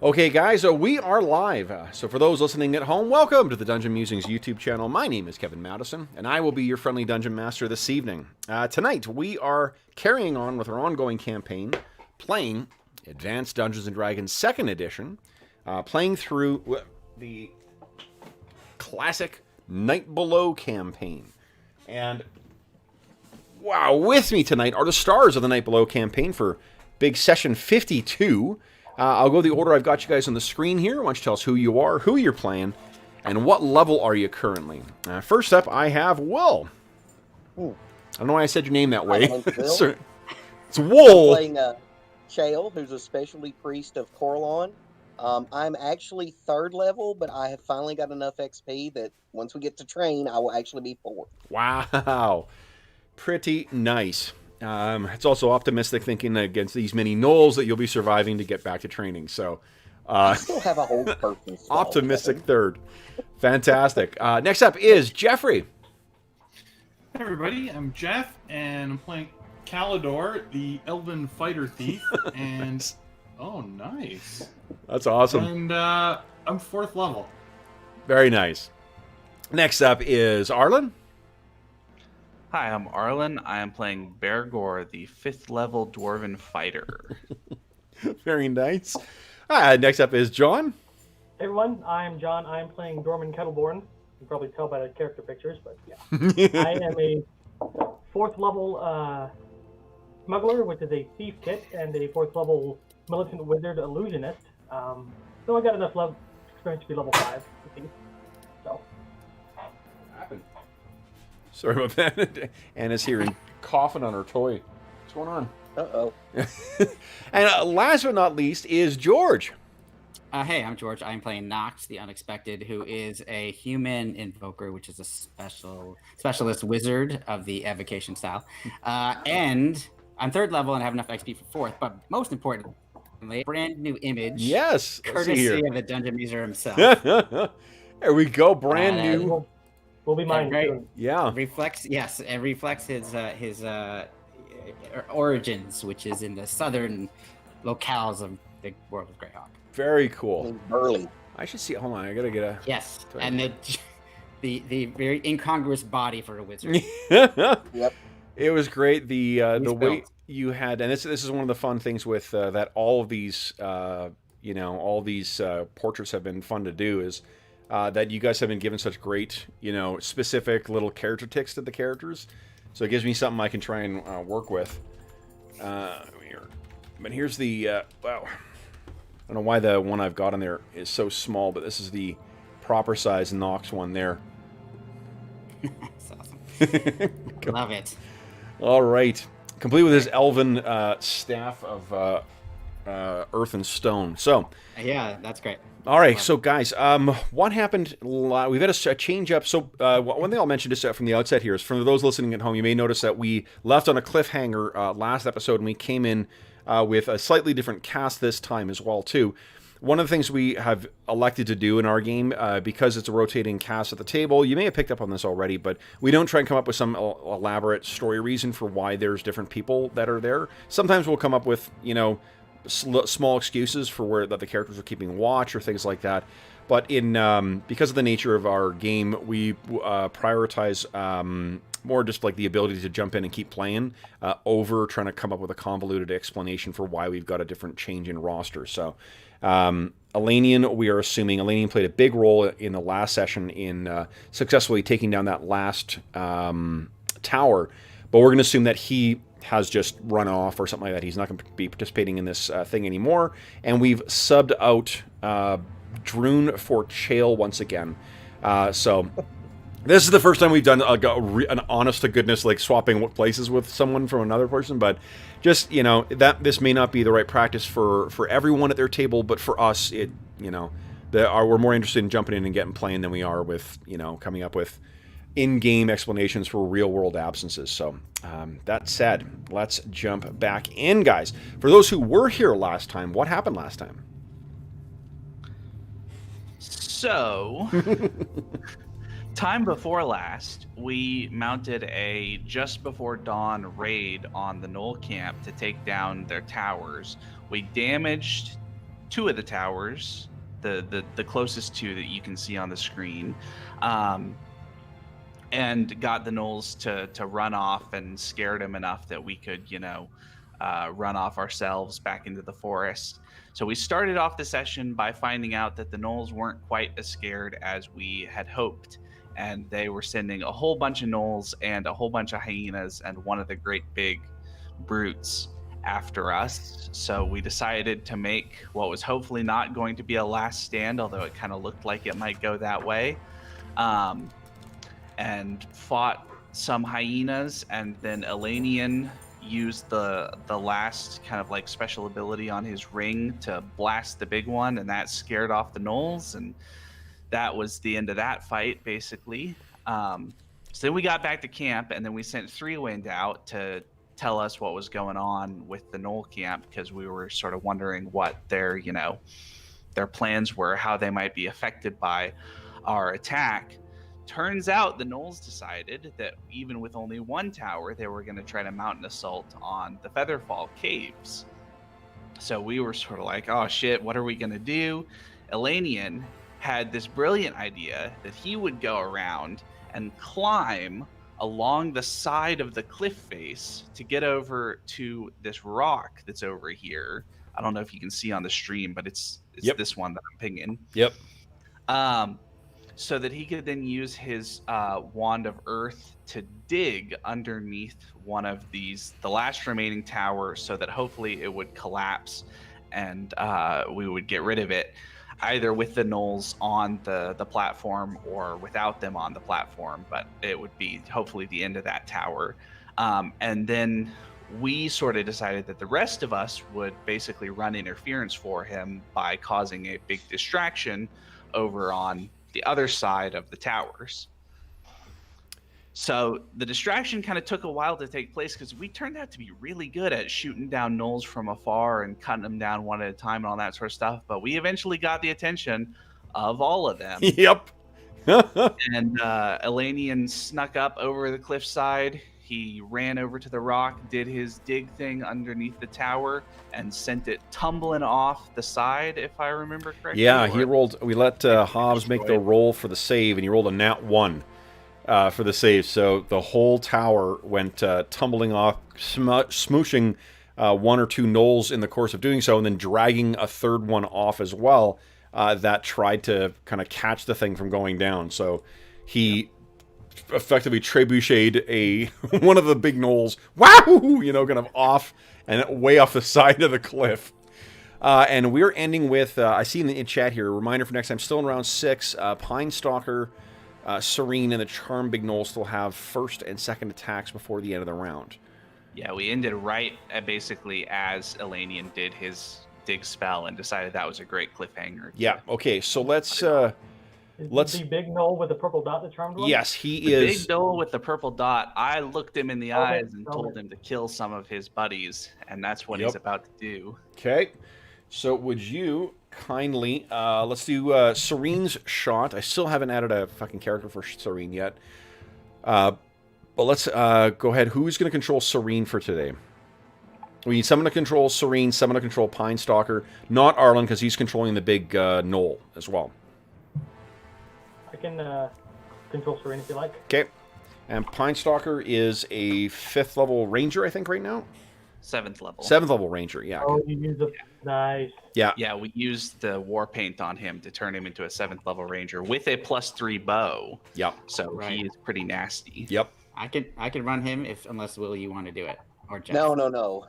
Okay, guys, we are live. So for those listening at home, welcome to the Dungeon Musings YouTube channel. My name is Kevin Madison, and I will be your friendly dungeon master this evening. Tonight, we are carrying on with our ongoing campaign, playing Advanced Dungeons & Dragons 2nd Edition, playing through the classic Night Below campaign. And, wow, with me tonight are the stars of the Night Below campaign for big session 52. I'll go the order I've got you guys on the screen here. Why don't you tell us who you are, who you're playing, and what level are you currently? First up, I have Will. Ooh. I don't know why I said your name that way. It's Wool. I'm playing Chael, who's a specialty priest of Corlon. I'm actually 3rd level, but I have finally got enough XP that once we get to train, I will actually be 4th. Wow. Pretty nice. It's also optimistic thinking against these many gnolls that you'll be surviving to get back to training. So, I still have a whole person. Optimistic 3rd. Fantastic. Next up is Jeffrey. Hey everybody, I'm Jeff, and I'm playing Calidor, the Elven Fighter Thief, and oh, nice. That's awesome. And I'm 4th level. Very nice. Next up is Arlen. Hi, I'm Arlen. I am playing Bergour, the 5th level Dwarven Fighter. Very nice. Next up is John. Hey everyone, I'm John. I'm playing Dorman Kettleborn. You can probably tell by the character pictures, but yeah. I am a 4th level smuggler, which is a thief kit, and a 4th level militant wizard illusionist. So I got enough experience to be level 5, I think. So. Sorry about that. Anna's here and coughing on her toy. What's going on? Uh-oh. And last but not least is George. Hey, I'm George. I'm playing Knox, the Unexpected, who is a human invoker, which is a specialist wizard of the evocation style. And I'm 3rd level and have enough XP for 4th, but most importantly, brand new image. Yes. Courtesy of the Dungeon Muser himself. There we go. Brand new. Will be mine Right. soon. Yeah. It reflects his origins, which is in the southern locales of the world of Greyhawk. Very cool. He's burly. I should see. Hold on. I gotta get a. Yes, and the very incongruous body for a wizard. Yep. It was great. The way built. you had, and this is one of the fun things with that all of these portraits have been fun to do is. That you guys have been given such great, specific little character ticks to the characters. So it gives me something I can try and work with. But here's the, wow. I don't know why the one I've got on there is so small, but this is the proper size Knox one there. That's awesome. Love it. All right. Complete with his elven staff of earth and stone. So. Yeah, that's great. All right, so guys, what happened? We've had a change up. So one thing I'll mention just from the outset here is for those listening at home, you may notice that we left on a cliffhanger last episode, and we came in with a slightly different cast this time as well too. One of the things we have elected to do in our game, because it's a rotating cast at the table, you may have picked up on this already, but we don't try and come up with some elaborate story reason for why there's different people that are there. Sometimes we'll come up with, small excuses for where that the characters are keeping watch or things like that, but in because of the nature of our game, we prioritize more just like the ability to jump in and keep playing over trying to come up with a convoluted explanation for why we've got a different change in roster. So Elanion, we are assuming Elanion played a big role in the last session in successfully taking down that last tower, but we're going to assume that he has just run off or something like that. He's not going to be participating in this thing anymore. And we've subbed out Druin for Chael once again. So this is the first time we've done an honest-to-goodness, like, swapping places with someone from another person. But just, that this may not be the right practice for everyone at their table, but for us, we're more interested in jumping in and getting playing than we are with, coming up with in-game explanations for real-world absences. So that said, let's jump back in, guys. For those who were here last time, what happened last time? So, time before last, we mounted a just before dawn raid on the Knoll camp to take down their towers. We damaged two of the towers, the closest two that you can see on the screen, and got the gnolls to run off and scared them enough that we could, run off ourselves back into the forest. So we started off the session by finding out that the gnolls weren't quite as scared as we had hoped, and they were sending a whole bunch of gnolls and a whole bunch of hyenas and one of the great big brutes after us. So we decided to make what was hopefully not going to be a last stand, although it kind of looked like it might go that way, and fought some hyenas, and then Elanion used the last kind of like special ability on his ring to blast the big one, and that scared off the gnolls, and that was the end of that fight, basically. So then we got back to camp, and then we sent Three-Wind out to tell us what was going on with the gnoll camp, because we were sort of wondering what their plans were, how they might be affected by our attack. Turns out the gnolls decided that even with only one tower, they were going to try to mount an assault on the Featherfall Caves. So we were sort of like, oh shit, what are we going to do? Elanion had this brilliant idea that he would go around and climb along the side of the cliff face to get over to this rock that's over here. I don't know if you can see on the stream, but it's Yep. this one that I'm pinging. Yep. So that he could then use his Wand of Earth to dig underneath one of these, the last remaining tower, so that hopefully it would collapse and we would get rid of it, either with the gnolls on the platform or without them on the platform, but it would be hopefully the end of that tower. And then we sort of decided that the rest of us would basically run interference for him by causing a big distraction over on the other side of the towers. So the distraction kind of took a while to take place, because we turned out to be really good at shooting down gnolls from afar and cutting them down one at a time and all that sort of stuff. But we eventually got the attention of all of them. Yep. And Elanion snuck up over the cliffside. He ran over to the rock, did his dig thing underneath the tower, and sent it tumbling off the side, if I remember correctly. Yeah, he rolled. We let Hobbs make the roll for the save, and he rolled a nat 1 for the save. So the whole tower went tumbling off, smooshing one or two gnolls in the course of doing so, and then dragging a third one off as well that tried to kind of catch the thing from going down. So he effectively trebucheted one of the big gnolls, wow, kind of off and way off the side of the cliff. And we're ending with, I see in the chat here, a reminder for next time, still in round 6, Pine Stalker, Serene, and the Charm Big Gnoll still have first and second attacks before the end of the round. Yeah, we ended right at basically as Elanion did his dig spell and decided that was a great cliffhanger. Yeah, okay, so let's the big gnoll with the purple dot, the charmed one? Yes, he the is. big gnoll with the purple dot. I looked him in the eyes and okay. told him to kill some of his buddies, and that's what he's about to do. Okay, so would you kindly, let's do Serene's shot. I still haven't added a fucking character for Serene yet. But let's go ahead. Who's going to control Serene for today? We need someone to control Serene, someone to control Pine Stalker. Not Arlen, because he's controlling the big gnoll as well. I can control Serene if you like. Okay. And Pine Stalker is a 5th level ranger, I think, right now? 7th level. 7th level ranger, yeah. Oh, you use a... Nice. Yeah. Yeah, we used the war paint on him to turn him into a 7th level ranger with a +3 bow. Yep. So he is pretty nasty. Yep. I could run him unless Will, you want to do it, or Jeff. No.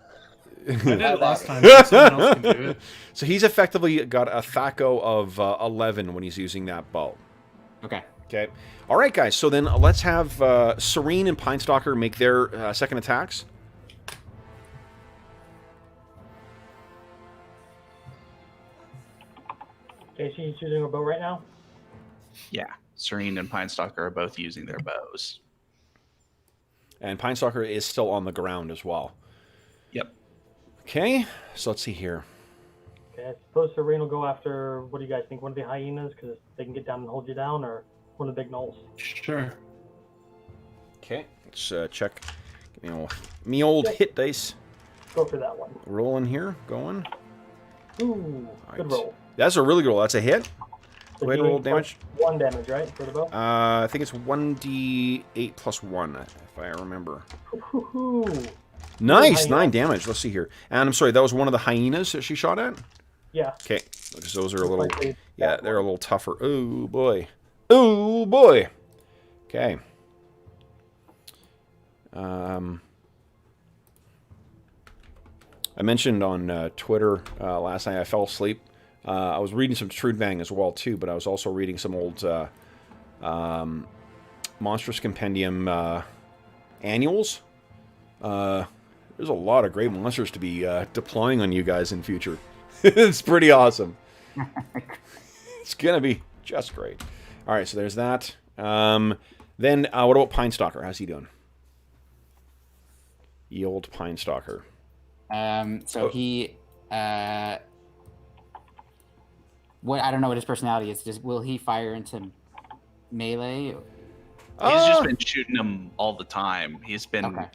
I did it last time, so someone else can do it. So he's effectively got a THAC0 of 11 when he's using that bow. Okay. Okay. All right, guys. So then let's have Serene and Pine Stalker make their second attacks. Okay, she's using her bow right now. Yeah, Serene and Pine Stalker are both using their bows. And Pine Stalker is still on the ground as well. Yep. Okay. So let's see here. Okay, I suppose Serene will go after, what do you guys think, one of the hyenas, because they can get down and hold you down, or one of the big gnolls? Sure. Okay. Let's check. Give me old hit dice. Go for that one. Rolling here. Going. Ooh, good roll. That's a really good roll. That's a hit. So Go ahead and roll D8 damage. plus 1 damage, right, for the bow? I think it's 1d8 plus 1, if I remember. Ooh. Nice, Hyena. 9 damage. Let's see here. And I'm sorry, that was one of the hyenas that she shot at? Yeah. Okay, because those are a little, Likely yeah, that they're a one. little tougher. Oh, boy. Oh, boy. Okay. I mentioned on Twitter last night I fell asleep. I was reading some Trudvang as well, too, but I was also reading some old Monstrous Compendium annuals. There's a lot of great monsters to be deploying on you guys in future. It's pretty awesome. It's going to be just great. All right, so there's that. Then what about Pine Stalker? How's he doing? Ye old Pine Stalker. So he, what I don't know what his personality is. Just will he fire into melee? He's just been shooting them all the time. He's been, Okay.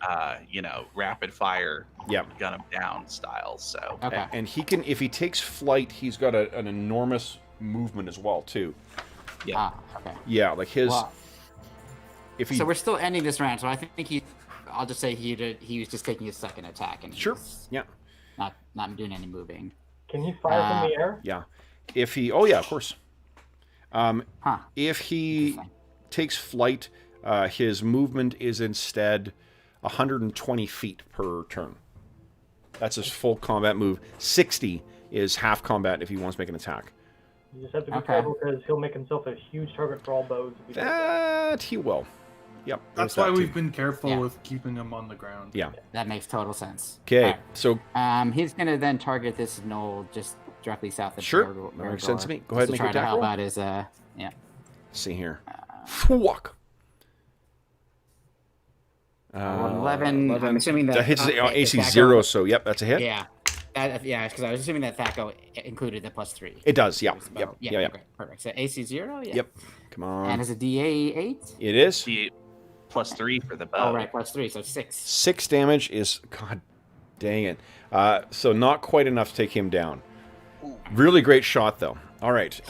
rapid fire, Yep. gun him down style. So Okay. And he can, if he takes flight, he's got an enormous movement as well, too. yeah, Okay. Yeah, like his... Well, if he, so we're still ending this round. So I think he. I'll just say he was just taking his second attack and Sure. he's Yeah. not doing any moving. Can he fire from the air? Yeah. If he... Oh, yeah, of course. Huh. If he Interesting. takes flight, his movement is instead 120 feet per turn. That's his full combat move. 60 is half combat if he wants to make an attack. You just have to be Okay. careful because he'll make himself a huge target for all bows. If he does that. That he will. Yep. That's there's why that we've too. been careful Yeah. with keeping him on the ground. Yeah. That makes total sense. Okay, Alright. so He's gonna then target this knoll just directly south of Sure, Bergour, that makes sense to me. Go ahead and just make to your try to attack help roll. out his yeah. let's see here. Fuck. 11. I'm assuming that hits AC Thaco- 0, so yep, that's a hit. Yeah. Because I was assuming that Thaco included the +3. It does, yeah. It was the Yep. bow. Yeah, yeah. Okay, perfect. So AC 0, yeah. Yep. Come on. And is it DA 8? It is. he +3 for the bow. Oh, right, +3, so 6. 6 damage is... God dang it. So not quite enough to take him down. Really great shot, though. All right.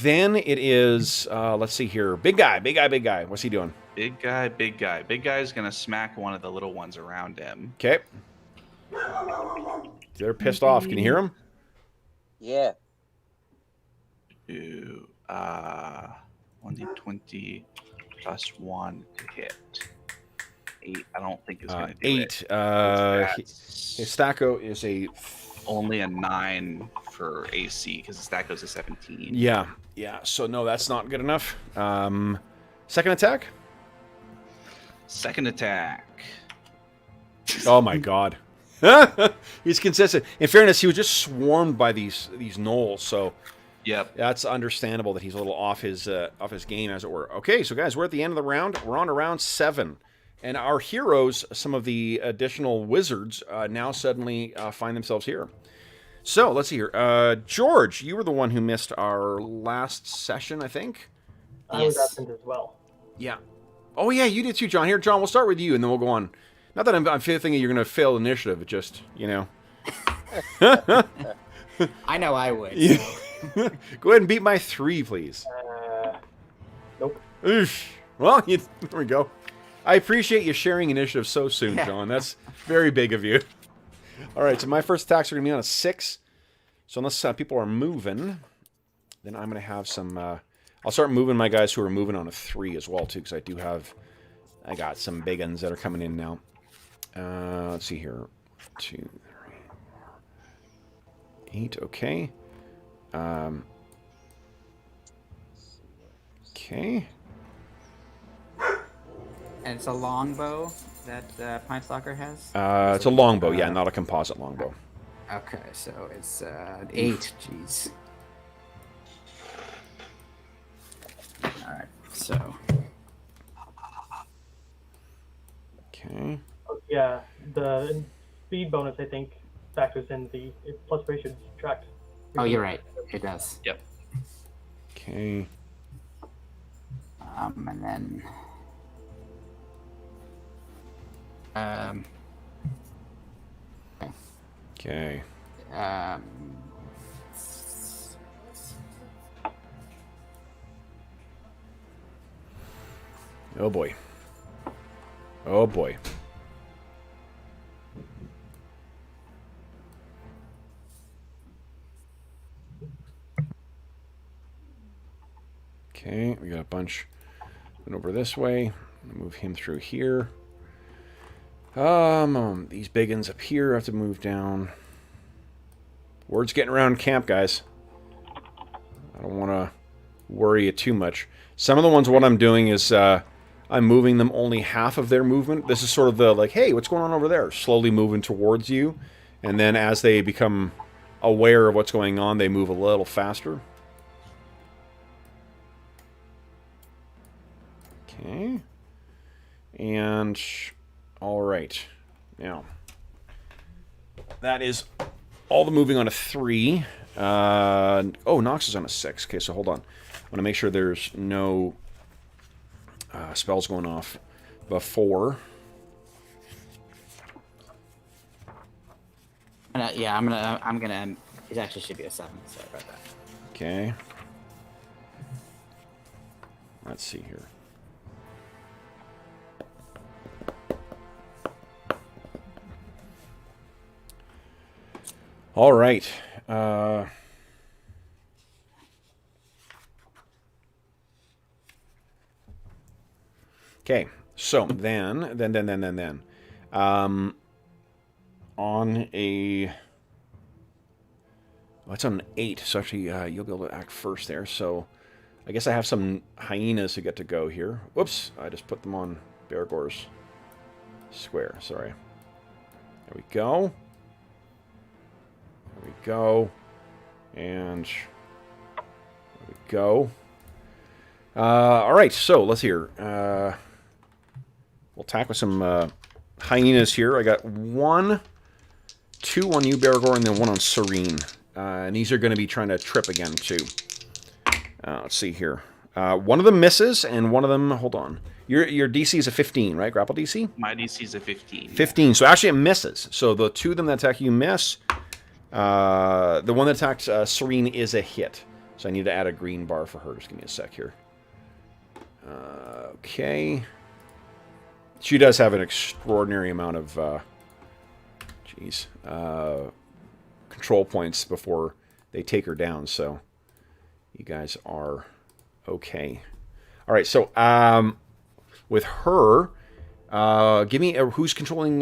Then it is... let's see here. Big guy. What's he doing? Big guy. Big guy's gonna smack one of the little ones around him. Okay. They're pissed off. Can you hear him? Yeah. Do 1d20 plus 1 to hit. 8. I don't think it's gonna do 8. it. His That's Stacko is a... only a 9 for AC because the stack goes to 17. Yeah. So, no, that's not good enough. Second attack? Second attack. Oh, my God. He's consistent. In fairness, he was just swarmed by these gnolls, so Yep. that's understandable that he's a little off his game, as it were. Okay, so guys, we're at the end of the round. We're on to round 7. And our heroes, some of the additional wizards, now suddenly find themselves here. So, let's see here. George, you were the one who missed our last session, I think? I was Yes. absent as well. Yeah. Oh, yeah, you did too, John. Here, John, we'll start with you, and then we'll go on. Not that I'm thinking you're going to fail initiative, just, you know. I know I would. Yeah. So. Go ahead and beat my 3, please. Nope. Oof. Well, there we go. I appreciate you sharing initiative so soon, Yeah. John. That's very big of you. All right, so my first attacks are going to be on a 6. So unless people are moving, then I'm going to have some... I'll start moving my guys who are moving on a 3 as well, too, because I got some big uns that are coming in now. Let's see here. 2, 3, 4, 8. Okay. Okay. And it's a longbow that Pine Stalker has? It's a longbow, yeah, not a composite longbow. Okay, so it's 8. Jeez. Alright, so. Okay. Oh, yeah, the speed bonus, I think, factors in the +3 should subtract. Oh, you're right. It does. Yep. Okay. And then. Okay. Oh boy. Oh boy. Okay, we got a bunch went over this way. Move him through here. These big uns up here have to move down. Word's getting around camp, guys. I don't want to worry you too much. Some of the ones, what I'm doing is I'm moving them only half of their movement. This is sort of the, like, hey, what's going on over there? Slowly moving towards you. And then as they become aware of what's going on, they move a little faster. Okay. And, all right. Now, that is all the moving on a 3. Knox is on a 6. Okay, so hold on. I want to make sure there's no spells going off before. Yeah, I'm gonna. It actually should be a 7. Sorry about that. Okay. Let's see here. All right. Okay. So then, on a. Oh, it's on an 8. So actually, you'll be able to act first there. So, I guess I have some hyenas to get to go here. Whoops! I just put them on Bergour's square. Sorry. There we go. There we go. And there we go. All right, so let's hear. We'll attack with some hyenas here. I got 1, 2 on you, Bergour, and then 1 on Serene. And these are going to be trying to trip again, too. Let's see here. One of them misses, and one of them... Hold on. Your DC is a 15, right? Grapple DC? My DC is a 15. 15. So actually it misses. So the 2 of them that attack you miss. The one that attacked Serene is a hit. So I need to add a green bar for her. Just give me a sec here. Okay. She does have an extraordinary amount of... control points before they take her down. So you guys are okay. All right. So with her, give me who's controlling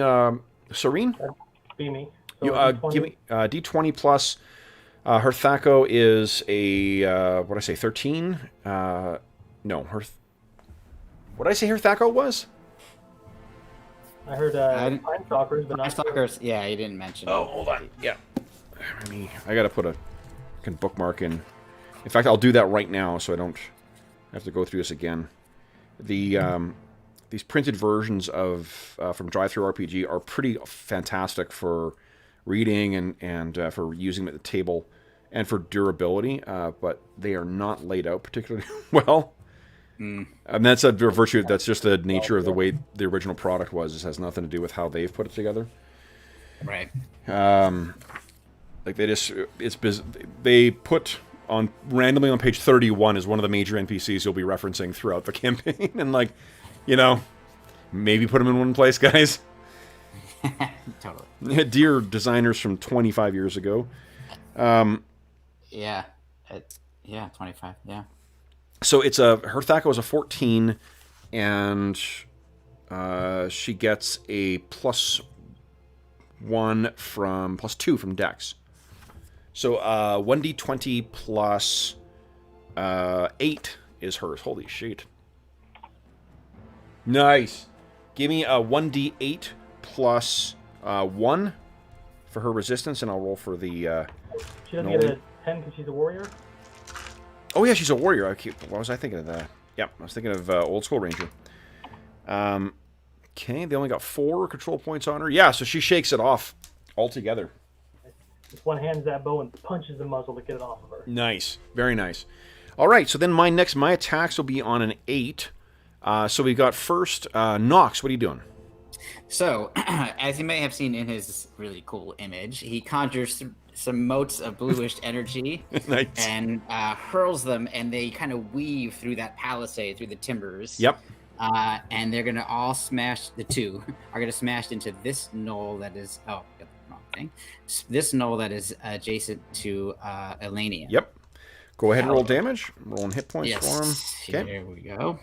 Serene? Be me. You give me D20 plus. Her Thaco is a what did I say? 13. No, her. What did I say? Her Thaco was? I heard Time Stalkers, but not Stalkers. Yeah, you didn't mention. Oh, hold on. Yeah. I gotta put a bookmark in. In fact, I'll do that right now, so I don't have to go through this again. The these printed versions of from Drive-Thru RPG are pretty fantastic for reading and for using them at the table and for durability, but they are not laid out particularly well. And that's a virtue. That's just the nature of the way the original product was. This has nothing to do with how they've put it together. Right. Like they put on randomly on page 31 is one of the major NPCs you'll be referencing throughout the campaign, and like, maybe put them in one place, guys. Totally. Dear designers from 25 years ago. Yeah. 25. Yeah. So it's her Thaco is a 14, and she gets a +1 from +2 from Dex. So 1d20 plus 8 is hers. Holy shit! Nice. Give me a 1d8 plus 1 for her resistance, and I'll roll for the. She doesn't get a 10 because she's a warrior. Oh yeah, she's a warrior. What was I thinking of that? Yeah, I was thinking of old school ranger. Okay, they only got 4 control points on her. Yeah, so she shakes it off altogether. Just one hands that bow and punches the muzzle to get it off of her. Nice, very nice. All right, so then my attacks will be on an 8. So we got first Knox. What are you doing? So, as you may have seen in his really cool image, he conjures some motes of bluish energy Nice. and hurls them, and they kind of weave through that palisade, through the timbers. Yep. And they're gonna all smash. The two are gonna smash into this knoll that is. Oh, got the wrong thing. This knoll that is adjacent to Elanion. Yep. Go ahead and roll damage. Rolling hit points Yes. for him. Okay. Here we go.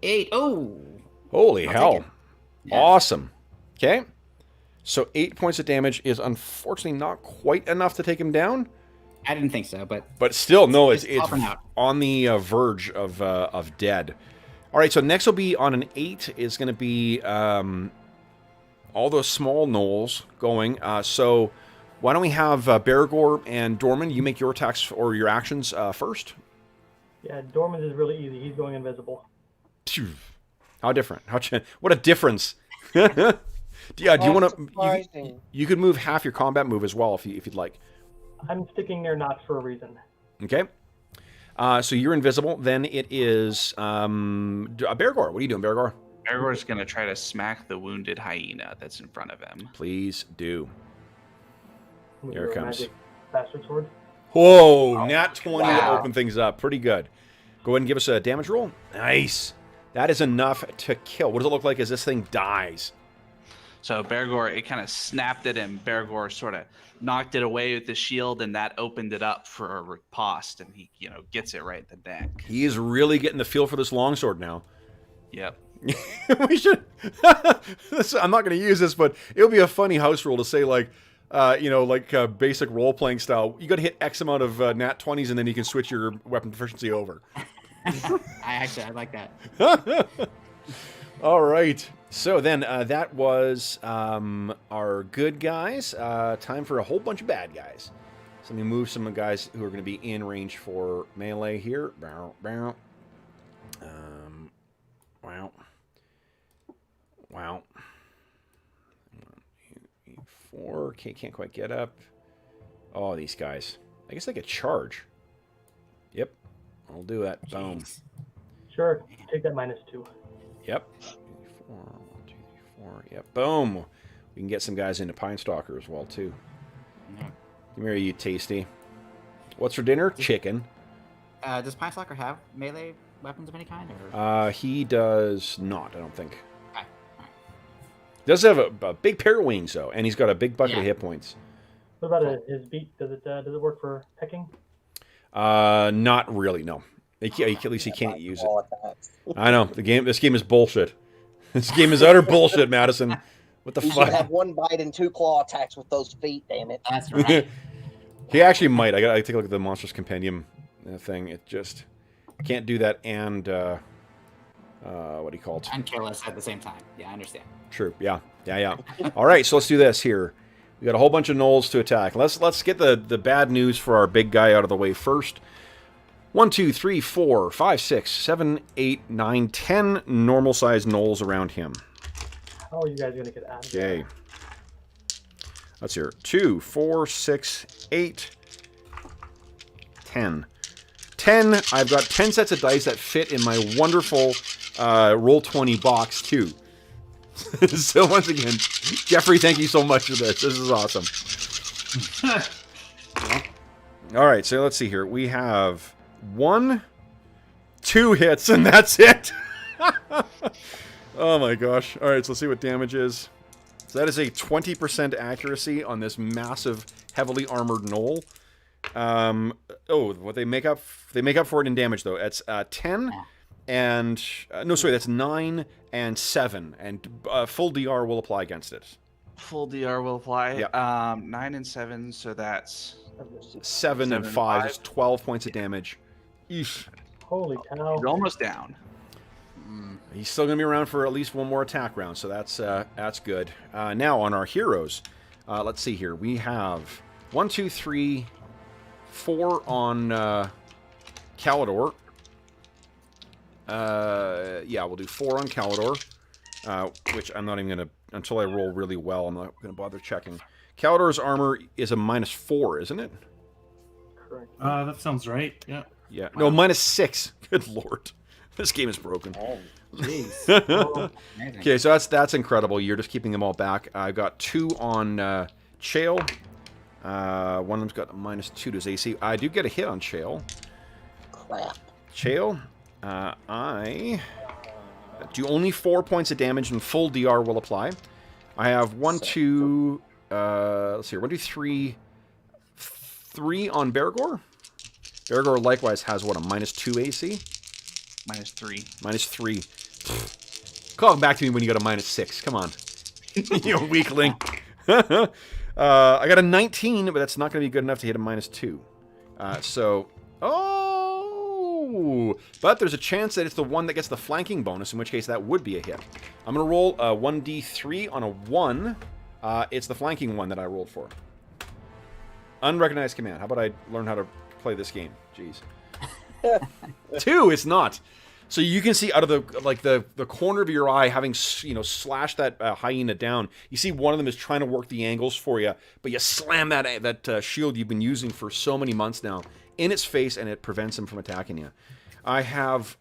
8. Oh. Holy I'll hell. take it. Yeah. Awesome. Okay. So 8 points of damage is unfortunately not quite enough to take him down. I didn't think so, but Still, no, it's popping out. on the verge of dead. All right, so next will be on an 8 is going to be all those small gnolls going. So why don't we have Bergour and Dorman, you make your attacks or your actions first. Yeah, Dorman's is really easy. He's going invisible. Phew. How different. What a difference. Yeah, do you want to... Surprising. You could move half your combat move as well if you'd like. I'm sticking near Knox for a reason. Okay. So you're invisible. Then it is Bergour. What are you doing, Bergour? Bergour's gonna try to smack the wounded hyena that's in front of him. Please do. With Here it your comes. magic bastard sword. Whoa, nat 20 to wow. open things up. Pretty good. Go ahead and give us a damage roll. Nice. That is enough to kill. What does it look like as this thing dies? So Bergour, it kind of snapped it, and Bergour sort of knocked it away with the shield, and that opened it up for a riposte, and he, gets it right in the neck. He is really getting the feel for this longsword now. Yep. We should... I'm not going to use this, but it'll be a funny house rule to say, like, basic role-playing style. You got to hit X amount of nat 20s, and then you can switch your weapon proficiency over. I like that. All right. So then that was our good guys. Time for a whole bunch of bad guys. So let me move some guys who are going to be in range for melee here. Bow, bow. Wow. Wow. 4. Okay, can't quite get up. Oh, these guys. I guess they could charge. Yep. I'll do that. Boom. Jeez. Sure, take that -2. Yep. 4, 1, 2, 3, 4. Yep. Boom. We can get some guys into Pine Stalker as well, too. Yeah. Come here, you tasty. What's for dinner? Chicken. Does Pine Stalker have melee weapons of any kind? Or? He does not, I don't think. Okay. Does have a big pair of wings, though, and he's got a big bucket of hit points. What about his beat? Does it work for pecking? Not really, no. At least he can't use it. All attacks. I know. This game is bullshit. This game is utter bullshit, Madison. What the You should have fuck? 1 bite and 2 claw attacks with those feet, damn it. That's right. He actually might. I gotta take a look at the Monsters Compendium thing. It just can't do that and what do you call it? And kill us at the same time. Yeah, I understand. True. Yeah. All right, so let's do this here. We got a whole bunch of gnolls to attack. Let's get the bad news for our big guy out of the way first. 1, 2, 3, 4, 5, 6, 7, 8, 9, 10 normal-sized gnolls around him. How are you guys gonna get out of here? Okay. Let's hear. 2, 4, 6, 8, 10. 10. I've got 10 sets of dice that fit in my wonderful Roll20 box, too. So once again, Jeffrey, thank you so much for this. This is awesome. All right, so let's see here. We have 1, 2 hits, and that's it. Oh my gosh. All right, so let's see what damage is. So that is a 20% accuracy on this massive, heavily armored gnoll. What they make up for it in damage though. It's 10 and no, sorry, that's 9 and 7, and full DR will apply against it. Full DR will apply. Yep. 9 and 7, so that's 7 and 5 is 12 points of damage. Eesh. Holy cow! you're almost down. He's still gonna be around for at least one more attack round, so that's good. Now on our heroes, let's see here. We have 1, 2, 3, 4 on Calidor. Yeah, we'll do 4 on Calidor, which I'm not even gonna, until I roll really well, I'm not gonna bother checking. Calidor's armor is a -4, isn't it? Correct. That sounds right. Yeah. Yeah. No, -6. Good lord, this game is broken. Oh, Jeez. Oh, amazing. Okay, so that's incredible. You're just keeping them all back. I've got 2 on Chael. One of them's got a -2 to his AC. I do get a hit on Chael. crap. Chael, I do only 4 points of damage, and full DR will apply. I have 1, 2, let's see here, 1, 2, 3, 3 on Bergour. Bergour likewise has, what, a -2 AC? -3. -3. Call back to me when you got a -6. Come on. You weakling. I got a 19, but that's not going to be good enough to hit a -2. But there's a chance that it's the one that gets the flanking bonus, in which case that would be a hit. I'm going to roll a 1d3 on a 1. It's the flanking one that I rolled for. Unrecognized command. How about I learn how to play this game? Jeez. 2, it's not. So you can see out of the corner of your eye, having slashed that hyena down, you see one of them is trying to work the angles for you, but you slam that shield you've been using for so many months now in its face, and it prevents him from attacking you. I have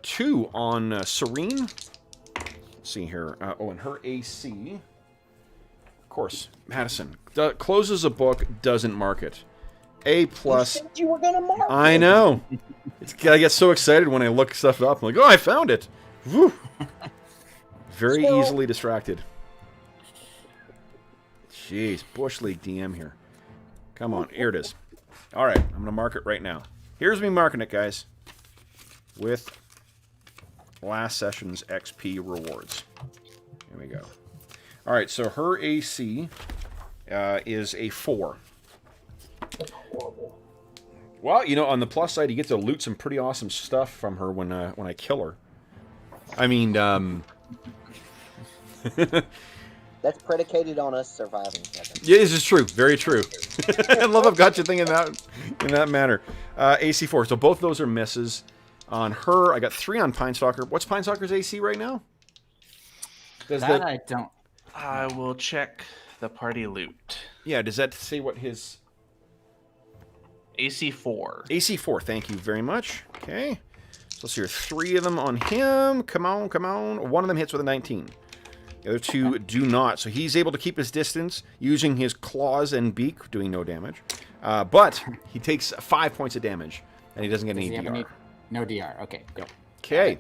2 on Serene. Let's see here. And her AC. Of course, Madison closes a book, doesn't mark it. A+. You said you were gonna mark I it. know. I get so excited when I look stuff up. I'm like, oh, I found it. Woo. Very easily distracted. Jeez, Bush League DM here. Come on, here it is. All right, I'm going to mark it right now. Here's me marking it, guys. With last session's XP rewards. Here we go. All right, so her AC is a 4. That's horrible. Well, on the plus side, you get to loot some pretty awesome stuff from her when I kill her. I mean, That's predicated on us surviving, Kevin. yeah, this is true. Very true. I love I've got you thinking in that manner. AC 4. So both those are misses. On her, I got 3 on Pinestalker. What's Pinestalker's AC right now? I don't. I will check the party loot. Yeah, does that say what his... AC 4. AC 4, thank you very much. Okay. So let's see here. 3 of them on him. Come on, come on. 1 of them hits with a 19. The other 2 do not. So he's able to keep his distance using his claws and beak, doing no damage. But he takes 5 points of damage, and he doesn't get any DR. No DR. Okay, go. Okay.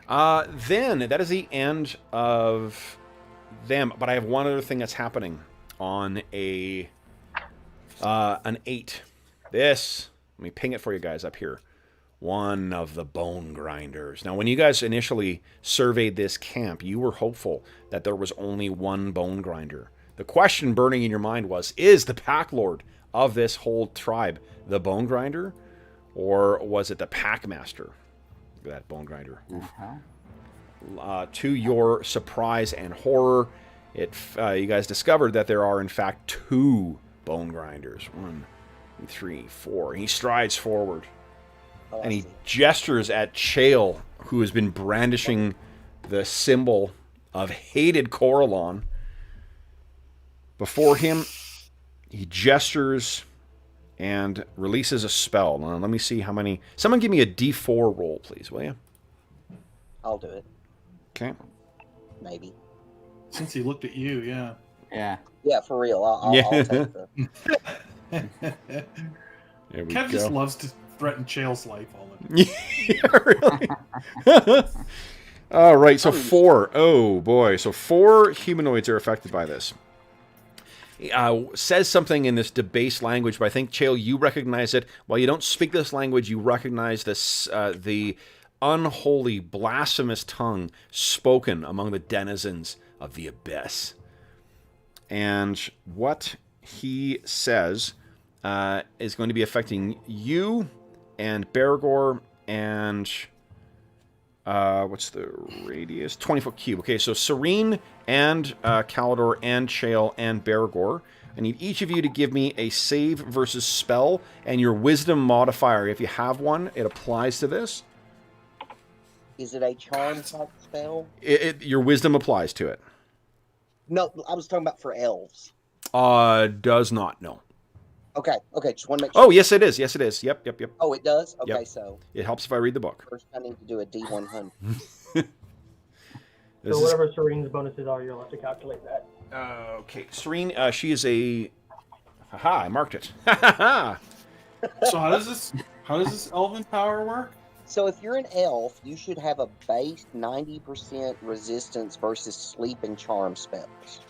Then, that is the end of them. But I have one other thing that's happening on an 8. Let me ping it for you guys up here. One of the bone grinders. Now, when you guys initially surveyed this camp, you were hopeful that there was only one bone grinder. The question burning in your mind was, is the pack lord of this whole tribe the bone grinder? Or was it the pack master? Look at that bone grinder. To your surprise and horror, you guys discovered that there are, in fact, 2 bone grinders. 1, 2, 3, 4. And he strides forward. And he gestures at Chael, who has been brandishing the symbol of hated Corellon. Before him, he gestures and releases a spell. Now, let me see how many... Someone give me a D4 roll, please, will you? I'll do it. Okay. Maybe. Since he looked at you, yeah. Yeah. Yeah, for real. I'll take the... There we Kev go. just loves to threaten Chael's life all the time. Yeah, really. All right, so 4. Oh, boy. So 4 humanoids are affected by this. Says something in this debased language, but I think, Chael, you recognize it. While you don't speak this language, you recognize this, the unholy, blasphemous tongue spoken among the denizens of the abyss. And what he says is going to be affecting you and Bergour and... what's the radius? 20-foot cube. Okay, so Serene and Calidor and Chael and Bergour. I need each of you to give me a save versus spell and your wisdom modifier. If you have one, it applies to this. Is it a charm type spell? Your wisdom applies to it. No, I was talking about for elves. Does not, no. Okay, just want to make sure. Oh, yes, it is. Yes, it is. Yep. Oh, it does? Okay, Yep. so It helps if I read the book. first I need to do a D100. So whatever Serene's bonuses are, you're allowed to calculate that. Okay, Serene, she is a... Haha, I marked it. Haha. So how does this elven power work? So if you're an elf, you should have a base 90% resistance versus sleep and charm spells.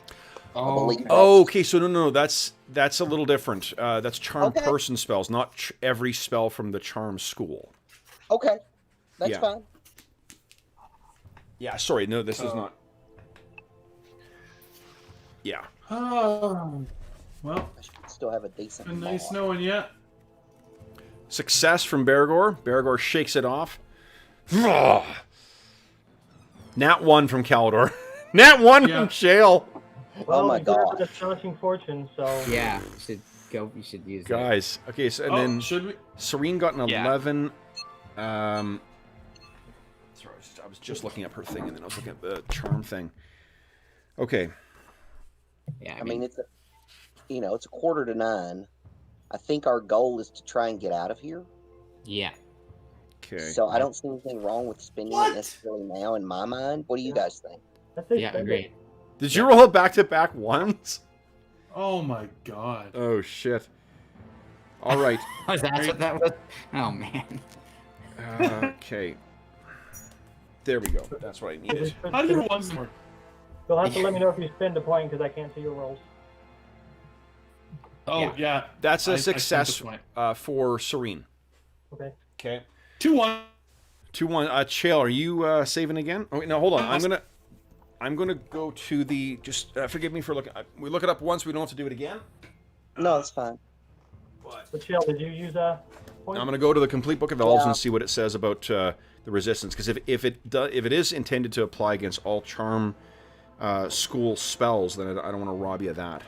I believe that's- Oh, okay. So no, that's a little different. That's charm Okay. person spells, not every spell from the charm school. Okay, that's Yeah. fine. Yeah, sorry, no, this is not. Yeah. Well, I should still have a decent been nice mod. knowing you. Success from Bergour. Bergour shakes it off. Nat 1 from Calidor. Nat 1 Yeah. from Shale. Oh my you did have God. an astonishing fortune, so Yeah, you should go. You should use it. Guys. Okay, so and then Should we? Serene got an Yeah. 11. Sorry, I was just looking up her thing, and then I was looking at the charm thing. Okay. Yeah, I mean, it's a quarter to 9. I think our goal is to try and get out of here. yeah. Okay. So I don't see anything wrong with spending it necessarily now in my mind. What do you guys think? that's it. Yeah, Spend agreed. it. Did you roll it back-to-back ones? Oh my god. Oh, shit. All right. Was that what that was? Oh man. Okay. There we go. That's what I needed. How do your ones work? You'll have to let me know if you spend a point because I can't see your rolls. Oh yeah. That's I a spent success the point. for Serene. Okay. Okay. 2-1. 2-1. Chael, are you saving again? Oh wait, no, hold on. I'm gonna go to the. Just forgive me for looking. We look it up once. We don't have to do it again. No, it's fine. So, Chill, did you use a point? I'm gonna go to the Complete Book of Elves Yeah. and see what it says about the resistance. Because if it is intended to apply against all charm school spells, then I don't want to rob you of that.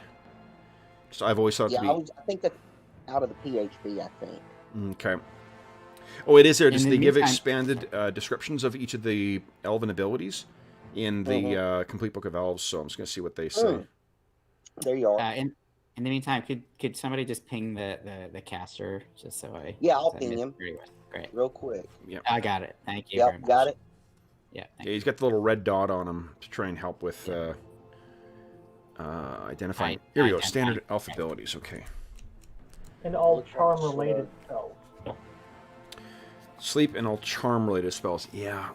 So I've always thought Yeah, to I think that's out of the PHB, I think. be okay. Oh, it is there. Does In they the give meantime- expanded descriptions of each of the elven abilities in the Complete Book of Elves? So I'm just gonna see what they say. Mm. There you are. In the meantime, could somebody just ping the caster just so I? Yeah, I'll so I ping miss him. pretty well. Great. Real quick. I got it. Thank you very Yep, much. got it. Yeah. Thank Yeah, he's got the little red dot on him to try and help with identifying. Here we go. Standard elf abilities. Okay. And all Looks like charm-related spells. Sleep and all charm-related spells. Yeah.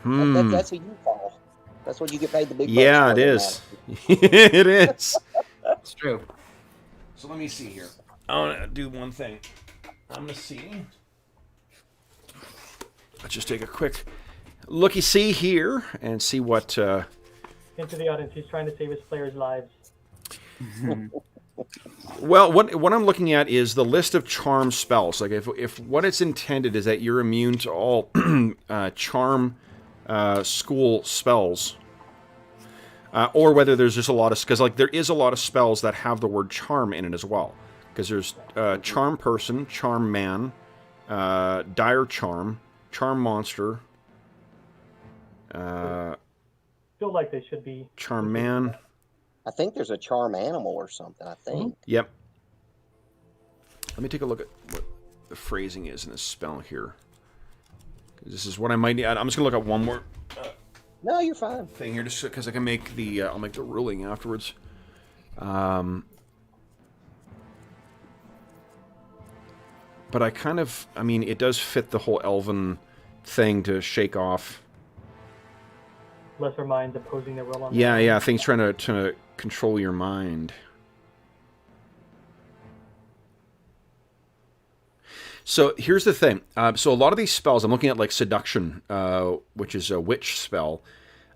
That's a you fall. That's what you get paid the big bucks Yeah, for, it no is. matter. It is. It's true. So let me see here. I want to do one thing. I'm going to see. Let's just take a quick looky-see here and see what... Into the audience, he's trying to save his players' lives. Well, what I'm looking at is the list of charm spells. Like if what it's intended is that you're immune to all charm school spells, or whether there's just a lot of, because like there is a lot of spells that have the word charm in it as well. Because there's charm person, charm man, dire charm, charm monster, Feel like they should be. charm man. I think there's a charm animal or something, I think. Yep. Let me take a look at what the phrasing is in this spell here. 'Cause this is what I might need. I'm just gonna look at one more No, you're fine. thing here, just because I can make the I'll make the ruling afterwards. But I mean, it does fit the whole elven thing to shake off. Lesser minds opposing their will on Yeah, that. yeah, things trying to control your mind. So here's the thing. So a lot of these spells, I'm looking at like seduction, which is a witch spell.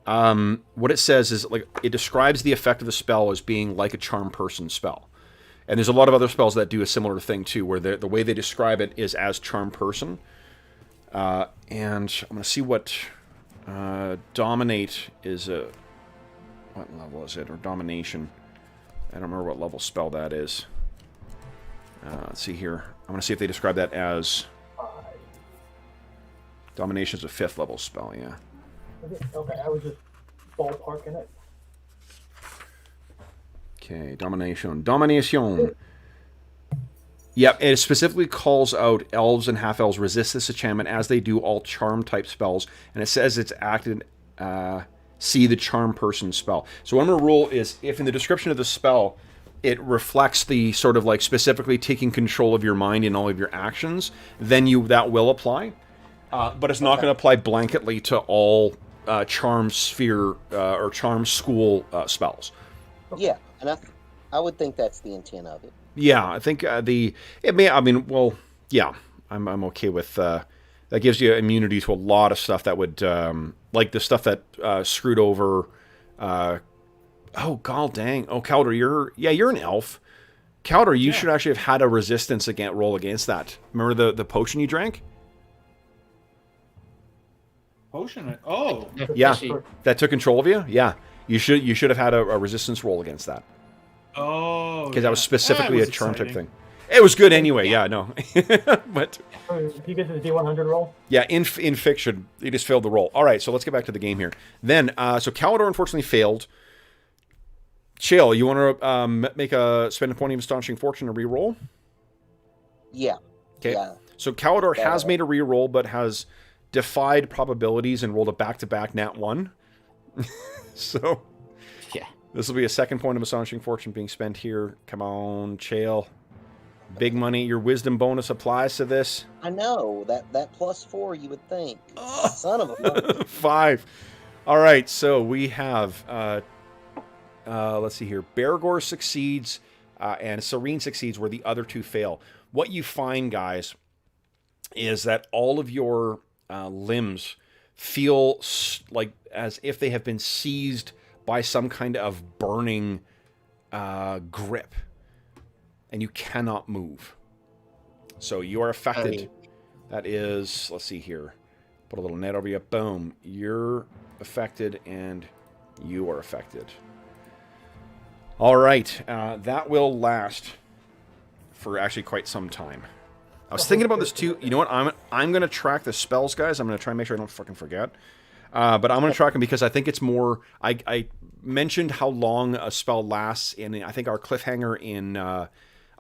What it says is like it describes the effect of the spell as being like a charm person spell. And there's a lot of other spells that do a similar thing too, where the way they describe it is as charm person. And I'm going to see what dominate is a... What level is it? Or domination. I don't remember what level spell that is. Let's see here. I'm going to see if they describe that as... Domination is a 5th level spell, yeah. Okay, I was just ballparking it. Okay, domination. Domination. Yep, it specifically calls out elves and half-elves resist this enchantment as they do all charm-type spells, and it says it's acted... see the charm person spell. So what I'm going to rule is if in the description of the spell it reflects the sort of like specifically taking control of your mind in all of your actions, then that will apply. But it's not going to apply blanketly to all charm sphere or charm school spells. Yeah, and I would think that's the intent of it. Yeah, I think I'm okay with that. Gives you immunity to a lot of stuff that would like the stuff that screwed over. Oh god dang! Oh Calder, you're an elf. Calder, you should actually have had a resistance roll against that. Remember the potion you drank? Potion? Oh. Yeah, that took control of you. Yeah, you should have had a resistance roll against that. Oh. Because that was specifically a charm type exciting. thing. It was good anyway. Yeah, no, but He gets his D100 roll. yeah, in fiction, he just failed the roll. All right, so let's get back to the game here. Then, so Calidor unfortunately failed. Chill, you want to spend a point of astonishing fortune to re-roll? Yeah. Okay. Yeah. So Calidor has made a re-roll, but has defied probabilities and rolled a back-to-back nat 1. So Yeah. this will be a second point of astonishing fortune being spent here. Come on, Chael. Big money. Your wisdom bonus applies to this. I know that +4 you would think. Son of a bitch. 5. All right, so we have let's see here. Bergour succeeds and Serene succeeds where the other two fail. What you find, guys, is that all of your limbs feel like as if they have been seized by some kind of burning grip, and you cannot move. So you are affected. That is, let's see here. Put a little net over you. Boom. You're affected, and you are affected. All right. That will last for actually quite some time. I was thinking about this too. You know what? I'm going to track the spells, guys. I'm going to try and make sure I don't fucking forget. But I'm going to track them because I think it's more... I mentioned how long a spell lasts in, I think, our cliffhanger in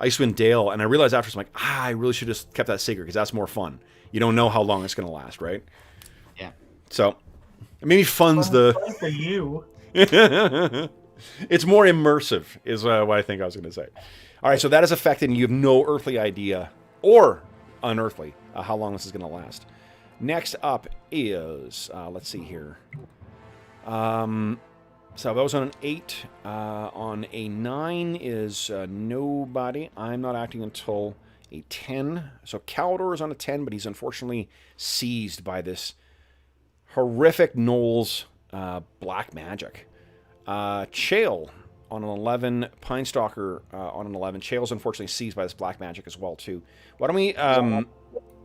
Icewind Dale, and I realized afterwards, I'm like, I really should have just kept that secret because that's more fun. You don't know how long it's going to last, right? Yeah. So, maybe fun's the... Fun for you. It's more immersive, is what I think I was going to say. All right, so that is affected, and you have no earthly idea, or unearthly, how long this is going to last. Next up is, let's see here. So that was on an 8. On a 9 is nobody. I'm not acting until a 10. So Calidor is on a 10, but he's unfortunately seized by this horrific Knoll's black magic. Chael on an 11. Pinestalker on an 11. Chael's unfortunately seized by this black magic as well, too. Why don't we...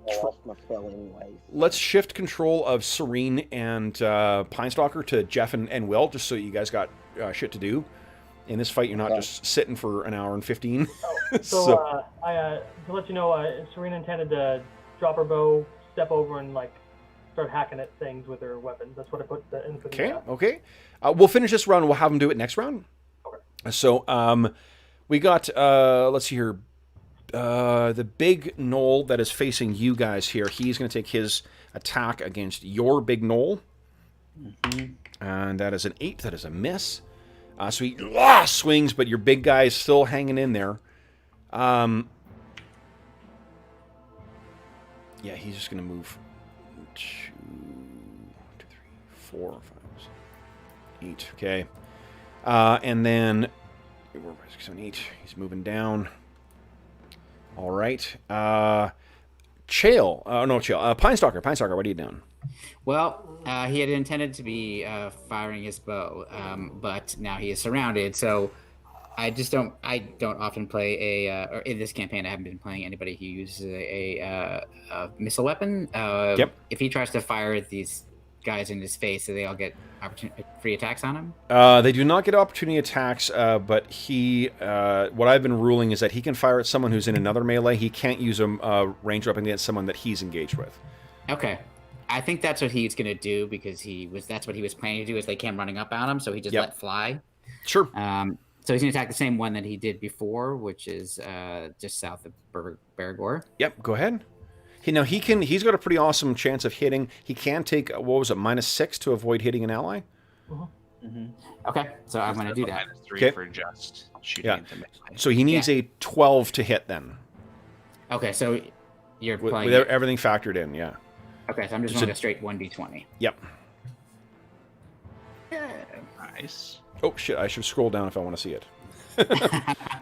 I lost my spell anyways. Let's shift control of Serene and Pinestalker to Jeff and Will, just so you guys got shit to do. In this fight, you're not just sitting for an hour and 15. So, to let you know, Serena intended to drop her bow, step over, and start hacking at things with her weapons. That's what I put in for the... Okay. We'll finish this round. We'll have them do it next round. Okay. So, we got, let's see here, the big knoll that is facing you guys here. He's going to take his attack against your big knoll. Mm-hmm. And that is an 8. That is a miss. So he swings, but your big guy is still hanging in there. Yeah, he's just going to move 2, 3, 4, 5, 8. Okay. And then 6, 7, 8. He's moving down. All right. Chael. Pinestalker. Pinestalker, what are you doing? Well, he had intended to be firing his bow, but now he is surrounded. So I don't often play or in this campaign, I haven't been playing anybody who uses a missile weapon. Yep. If he tries to fire at these guys in his face, do they all get free attacks on him? They do not get opportunity attacks, but what I've been ruling is that he can fire at someone who's in another melee. He can't use a range weapon against someone that he's engaged with. Okay. I think that's what he's going to do because that's what he was planning to do as they came running up on him, so he just let fly. Sure. So he's going to attack the same one that he did before, which is just south of Bergour. Yep, go ahead. He's got a pretty awesome chance of hitting. He can take, what was it, -6 to avoid hitting an ally? Uh-huh. Okay, so I'm going to do that. -3 Okay. for just shooting Yeah. into melee. So he needs a 12 to hit then, Okay, so you're with playing. everything factored in. Yeah. Okay, so I'm just It's going a- to straight 1d20. Yep. Nice. Oh shit! I should scroll down if I want to see it.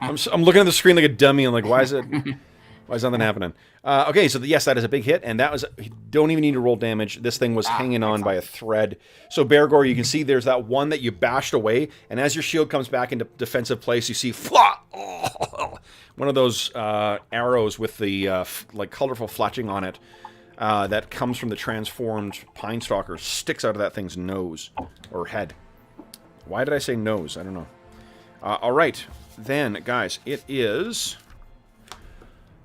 I'm looking at the screen like a dummy. I'm like, why is nothing happening? Okay, so yes, that is a big hit, and that was. You don't even need to roll damage. This thing was hanging on by a thread. So Bergour, you can see there's that one that you bashed away, and as your shield comes back into defensive place, you see flah! Oh, one of those arrows with the like colorful fletching on it that comes from the transformed pine stalker sticks out of that thing's nose or head. Why did I say nose? I don't know. All right, then, guys, it is.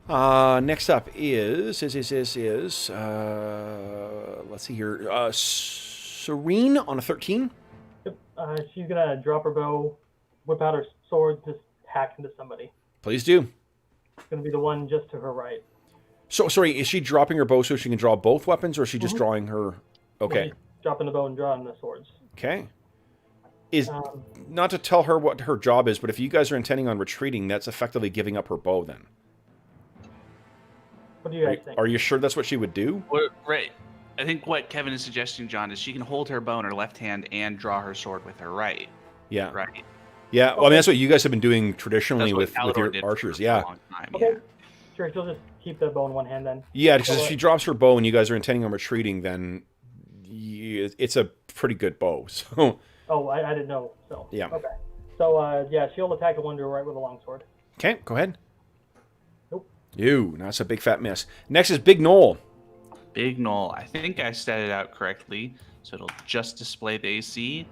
Next up is let's see here. Serene on a 13. Yep. She's gonna drop her bow, whip out her sword, just hack into somebody. Please do. It's gonna be the one just to her right. So, sorry, is she dropping her bow so she can draw both weapons, or is she just drawing her? Okay. She's dropping the bow and drawing the swords. Okay. Is not to tell her what her job is, but if you guys are intending on retreating, that's effectively giving up her bow. Then. What do you guys think? Are you sure that's what she would do? Right. I think what Kevin is suggesting, John, is she can hold her bow in her left hand and draw her sword with her right. Yeah. Right. Yeah. Well, I mean, that's what you guys have been doing traditionally That's what with Calidor your did archers. for Yeah. a long time. Okay. Yeah. Sure, she'll just keep the bow in one hand then. Yeah, because if she drops her bow and you guys are intending on retreating, then it's a pretty good bow. So. Oh, I didn't know. So. Yeah. Okay. So yeah, she'll attack the one to her right with a longsword. Okay, go ahead. Nope. You. That's a big fat miss. Next is Big Knoll. Big Knoll. I think I set it out correctly, so it'll just display the AC.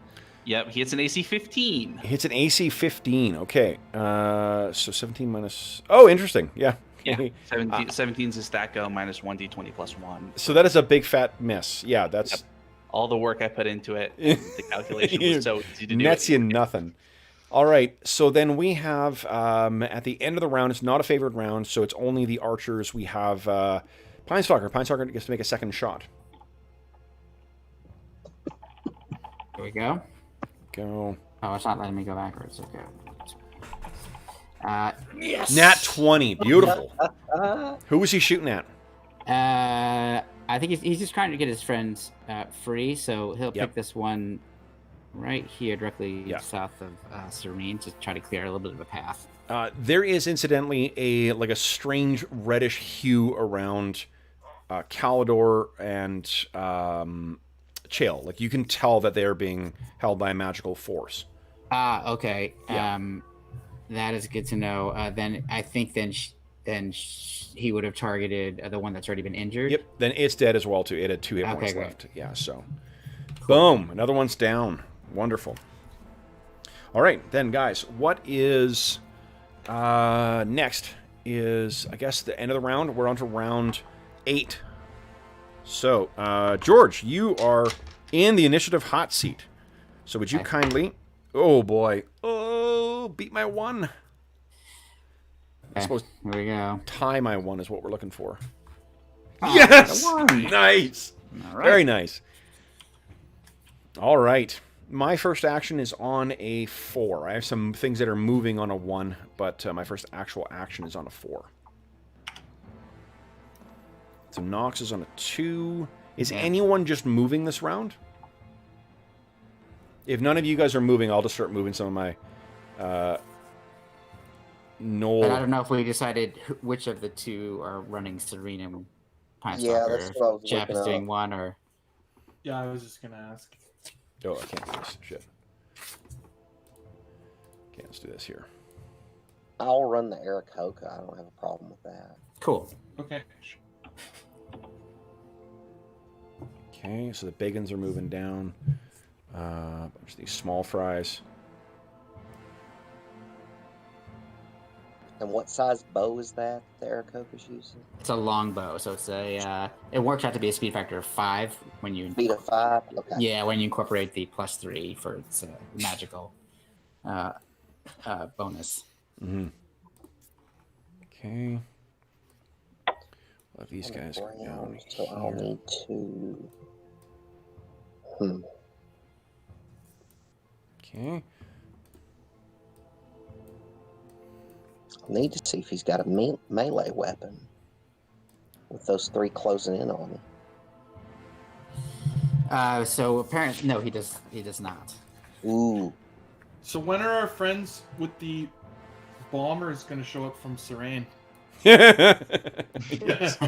Yep, he hits an AC 15. Hits an AC 15. Okay. So 17 minus. Oh, interesting. Yeah. Yeah. 17's his stat go minus 1d20 plus 1. So that is a big fat miss. Yeah, that's. Yep. All the work I put into it, the calculation was so easy to do. Nets you nothing. All right, so then we have, at the end of the round, it's not a favored round, so it's only the archers. We have Pine Stalker. Pine Stalker gets to make a second shot. Here we go. Go. Oh, it's not letting me go backwards. Okay. Yes. Nat 20. Beautiful. Who was he shooting at? I think he's just trying to get his friends free, so he'll pick this one right here, directly south of Serene, to try to clear a little bit of a path. There is incidentally a strange reddish hue around Calidor and Chael. Like you can tell that they are being held by a magical force. Okay. Yeah. That is good to know. Then I think he would have targeted the one that's already been injured. Yep. Then it's dead as well too. It had 2 hit points great. left. Yeah. So, boom. Another one's down. Wonderful. All right, then, guys. What is next? Is I guess the end of the round. We're on to round 8. So, George, you are in the initiative hot seat. So, would you kindly? Oh boy. Oh, beat my 1. Okay, I suppose here we go. tie my 1 is what we're looking for. Oh, Yes! I got a 1. Nice! All right. Very nice. All right. My first action is on a 4. I have some things that are moving on a 1, but my first actual action is on a 4. So Knox is on a 2. Is anyone just moving this round? If none of you guys are moving, I'll just start moving some of my Knoll. And I don't know if we decided which of the two are running Serene and Pine Yeah, Stalker. that's what I was Jeff looking is doing up. one, or Yeah, I was just gonna ask. Oh, I can't do this. Shit. Okay, let's do this here. I'll run the Aarakocra. I don't have a problem with that. cool. Okay. Okay, so the bacons are moving down. Bunch of these small fries. And what size bow is that the Aarakocra's using? It's a long bow, so it's a. It works out to be a speed factor of 5 when you. Speed of 5? Okay. Yeah, when you incorporate the +3 for its magical bonus. Mm-hmm. Okay. Let these guys go down So I'll here. need to... Okay. I need to see if he's got a melee weapon. With those 3 closing in on him. So apparently, no, he does not. Ooh. So when are our friends with the bombers going to show up from Serene? Yes.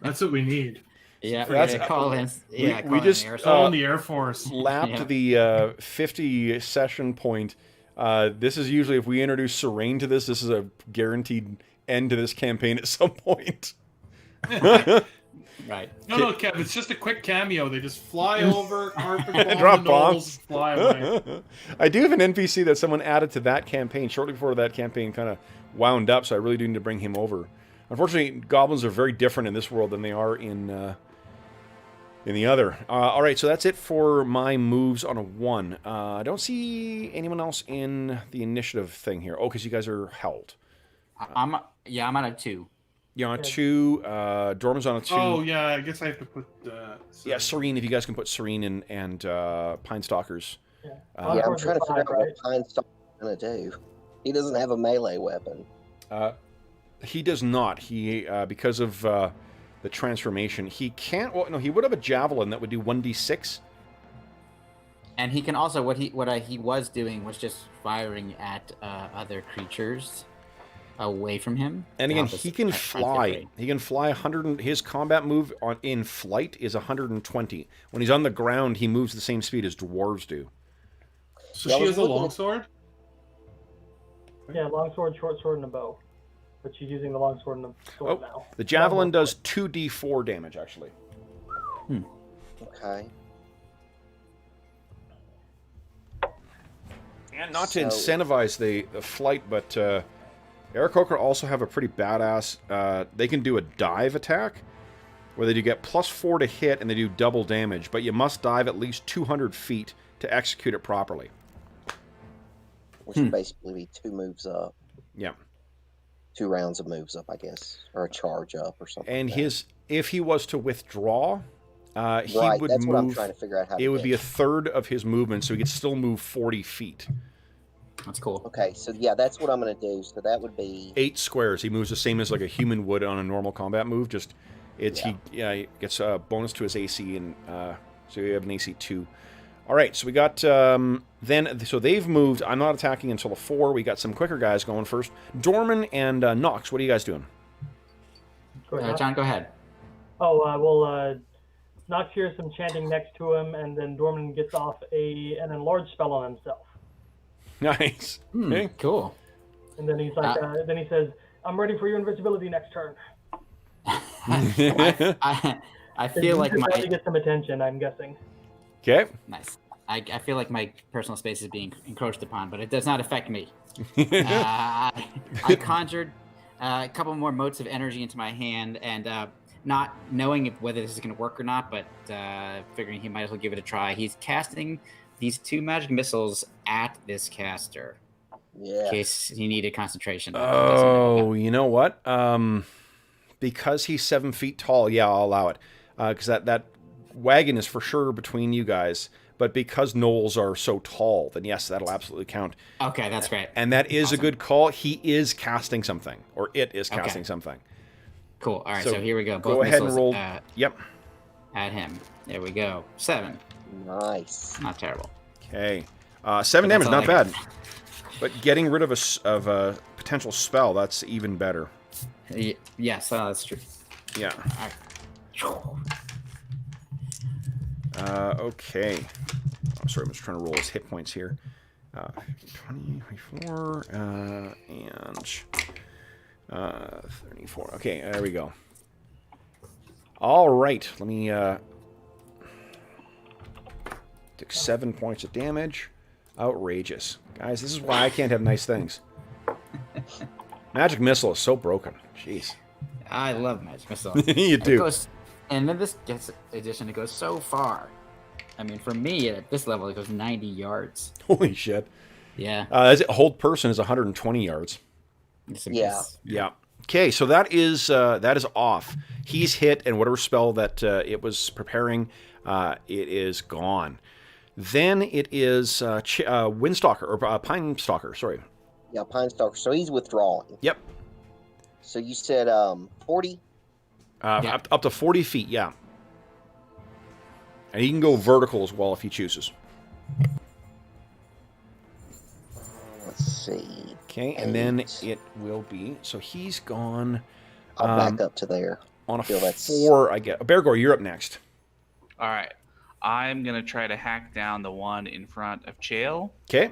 That's what we need. Yeah, That's- we're gonna call him. Yeah, we call him just, Air Call Assault. in the Air Force. Lapped Yeah. the 50 session point. This is usually, if we introduce Serene to this is a guaranteed end to this campaign at some point. Right. No, Kev, it's just a quick cameo. They just fly over, carpet bomb Drop the gnolls, bombs. fly away. I do have an NPC that someone added to that campaign shortly before that campaign kind of wound up, so I really do need to bring him over. Unfortunately, goblins are very different in this world than they are in the other. All right, so that's it for my moves on a 1. I don't see anyone else in the initiative thing here. Oh, because you guys are held. I'm on a 2. You're on a 2. Dorman's on a 2. Oh, yeah, I guess I have to put... Yeah, Serene, if you guys can put Serene and Pine Stalkers. Yeah, Yeah, I'm trying to figure out what Pine Stalker's going to do. He doesn't have a melee weapon. He does not. He because of the transformation, he can't. Well, no, he would have a javelin that would do 1d6. And he can also he was doing was just firing at other creatures away from him. And to again, help us he can at fly. rate. He can fly 100. His combat move in flight is 120. When he's on the ground, he moves the same speed as dwarves do. So Yeah, I she was has a looking at- longsword? Yeah, long sword, short sword, and a bow. But she's using the long sword and the sword now. The javelin does 2d4 damage, actually. Okay. And not to So- incentivize the flight, but Aarakocra also have a pretty badass... they can do a dive attack, where they do get +4 to hit, and they do double damage, but you must dive at least 200 feet to execute it properly. Which would basically be 2 moves up. Yeah. 2 rounds of moves up, I guess. Or a charge up or something. And like that. if he was to withdraw, he Right, would that's move... what I'm trying to figure out how to It would get. be a third of his movement, so he could still move 40 feet. That's cool. Okay, so yeah, that's what I'm going to do. So that would be... 8 squares. He moves the same as like a human would on a normal combat move. Just he gets a bonus to his AC, and so you have an AC 2. All right, so we got so they've moved. I'm not attacking until the 4. We got some quicker guys going first. Dorman and Knox. What are you guys doing? Go ahead. John, go ahead. Knox hears some chanting next to him, and then Dorman gets off an enlarge spell on himself. Nice. Okay. Cool. And then he's like, then he says, "I'm ready for your invisibility next turn." I feel like to my get some attention, I'm guessing. Okay. nice. I feel like my personal space is being encroached upon, but it does not affect me. I conjured a couple more motes of energy into my hand, and not knowing whether this is going to work or not, but figuring he might as well give it a try. He's casting these 2 magic missiles at this caster Yeah. in case he needed concentration. Oh, you know what? Because he's 7 feet tall, yeah, I'll allow it. Because that wagon is for sure between you guys. But because gnolls are so tall, then yes, that'll absolutely count. Okay, that's great. And that is Awesome. a good call. He is casting something, or it is casting Okay. something. Cool. All right, So so here we go. go Both ahead and missiles, roll. Yep. at him. There we go. 7. Nice. Not terrible. Okay. 7 That's damage, all not I bad. got. But getting rid of a potential spell, that's even better. Yes, that's true. Yeah. Okay. I'm sorry, I'm just trying to roll his hit points here. 20, 24, and 34. Okay, there we go. All right, let me take 7 points of damage. Outrageous. Guys, this is why I can't have nice things. Magic Missile is so broken. Jeez. I love Magic Missile. You It do. goes, and then this gets addition. It goes so far. I mean, for me at this level, it goes 90 yards. Holy shit. Yeah. Hold person is 120 yards. Yeah. Yeah. Okay, so that is off. He's hit, and whatever spell that it was preparing, it is gone. Then it is Windstalker, or Pine Stalker, sorry. Yeah, Pine Stalker. So he's withdrawing. Yep. So you said 40? Yeah. Up to 40 feet, yeah. And he can go vertical as well if he chooses. Let's see. Okay, and then it will be... So he's gone... I'll back up to there. On a feel that's- 4, I get. Bergour, you're up next. All right. I'm going to try to hack down the one in front of Chael. Okay.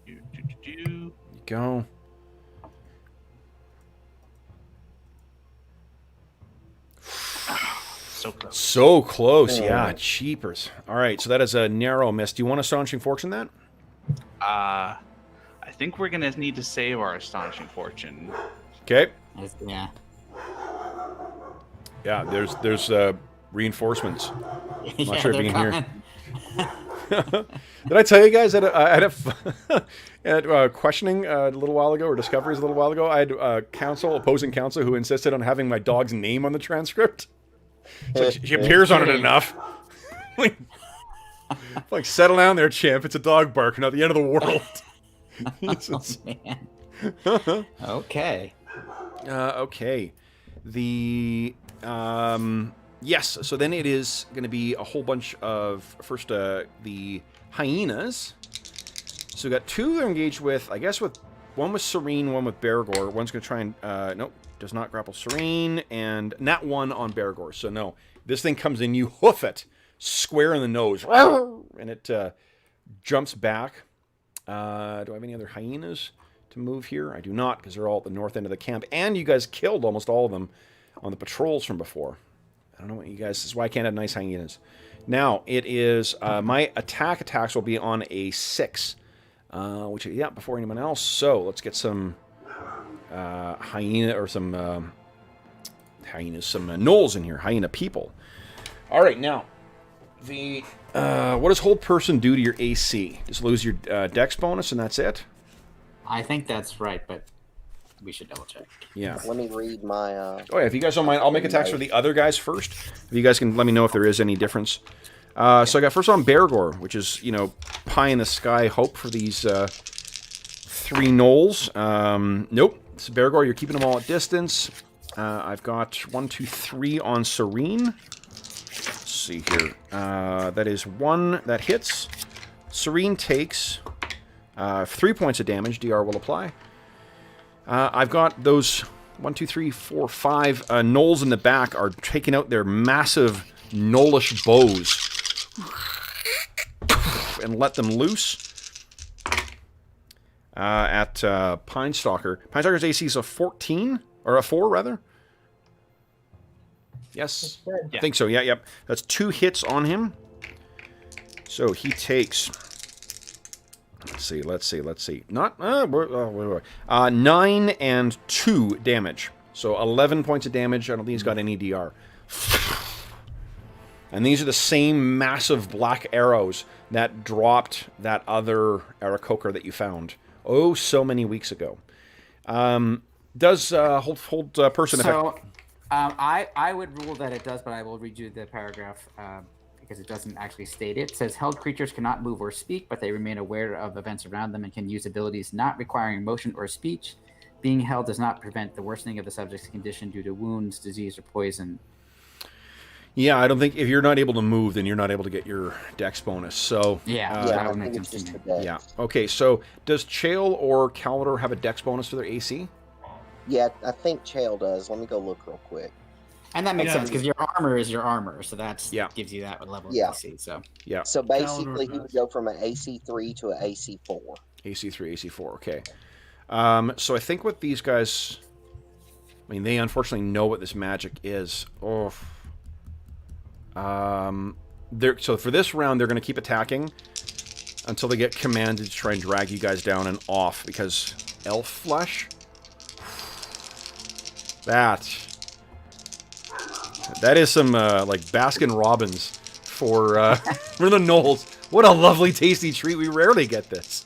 Do. You go. So close. So close, yeah. Cheapers. All right, so that is a narrow miss. Do you want Astonishing Fortune that? I think we're going to need to save our Astonishing Fortune. Okay. Yeah. Yeah, there's reinforcements. I'm not sure if they're you can coming. hear. Did I tell you guys that I had a questioning a little while ago, or discoveries a little while ago? I had opposing counsel, who insisted on having my dog's name on the transcript. So she appears on it enough. like, settle down there, champ. It's a dog barking at the end of the world. Oh, man. Okay. Okay. The yes. So then it is going to be a whole bunch of first the hyenas. So we got 2 they're engaged with. I guess with one with Serene, one with Bergour. One's going to try and nope, does not grapple Serene, and not one on Bergour. So no, this thing comes in, you hoof it square in the nose, and it jumps back. Do I have any other hyenas to move here? I do not, because they're all at the north end of the camp. And you guys killed almost all of them on the patrols from before. I don't know what you guys... This is why I can't have nice hyenas. Now, it is... my attacks will be on a 6. Which, yeah, before anyone else. So, let's get some hyena... Or some... hyenas. Some gnolls in here. Hyena people. Alright, now... The... what does Hold Person do to your AC? Just lose your dex bonus and that's it? I think that's right, but we should double check. Yeah. Let me read my... Oh yeah, if you guys don't mind, I'll make attacks for the other guys first. If you guys can let me know if there is any difference. So I got first on Bergour, which is, pie in the sky hope for these 3 gnolls. Nope. So Bergour, you're keeping them all at distance. I've got 1, 2, 3 on Serene. Let's see here. That is 1 that hits. Serene takes 3 points of damage. DR will apply. I've got those 1, 2, 3, 4, 5 gnolls in the back are taking out their massive gnollish bows and let them loose at Pine Stalker. Pine Stalker's AC is a 14 or a 4 rather. Yes, I think so. Yeah, yep. That's 2 hits on him. So he takes. Let's see. Not 9 and 2 damage. So 11 points of damage. I don't think he's got any DR. And these are the same massive black arrows that dropped that other Aarakocra that you found so many weeks ago. Does hold person So, I would rule that it does, but I will read you the paragraph because it doesn't actually state it. It says, held creatures cannot move or speak, but they remain aware of events around them and can use abilities not requiring motion or speech. Being held does not prevent the worsening of the subject's condition due to wounds, disease, or poison. Yeah, I don't think if you're not able to move, then you're not able to get your dex bonus. So Yeah, Yeah, that I would make think sense it's to just me. the dex. yeah. Okay, so does Chael or Calidor have a dex bonus to their AC? Yeah, I think Chael does. Let me go look real quick. And that makes Yeah. sense because your armor is your armor, so that's Yeah. gives you that level Yeah. of AC. So Yeah, So basically, he does. would go from an AC3 to an AC4. AC3, AC4, okay. So I think what these guys... I mean, they unfortunately know what this magic is. Oh. So for this round, they're going to keep attacking until they get commanded to try and drag you guys down and off, because elf flesh... That is some, like, Baskin-Robbins for the gnolls. What a lovely, tasty treat. We rarely get this.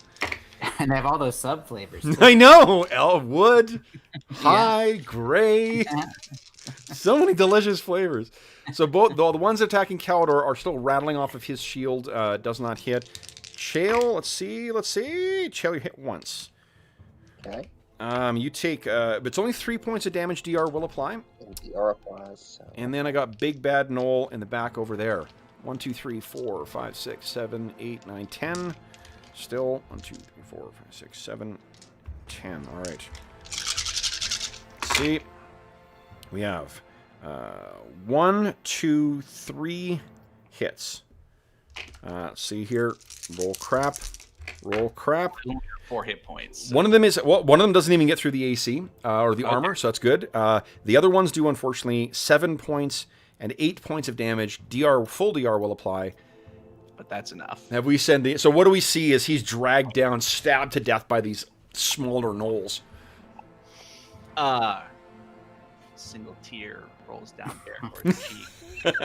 and they have all those sub flavors. too. I know! Elf wood, high, gray. So many delicious flavors. So both the ones attacking Calidor are still rattling off of his shield. Does not hit. Chael, let's see. Chael, you hit once. Okay. You take, it's only 3 points of damage. DR will apply. And DR applies. So. And then I got Big Bad Knoll in the back over there. 1, 2, 3, 4, 5, 6, 7, 8, 9, 10. Still 1, 2, 3, 4, 5, 6, 7, 10. All right. Let's see. We have 1, 2, 3 hits. Let's see here. Roll crap. 4 hit points. One of them doesn't even get through the AC or the armor, so that's good. The other ones do, unfortunately, 7 points and 8 points of damage. Full DR will apply. But that's enough. Have we sent so what do we see as he's dragged down, stabbed to death by these smaller gnolls? Single tear rolls down Bergour's cheek.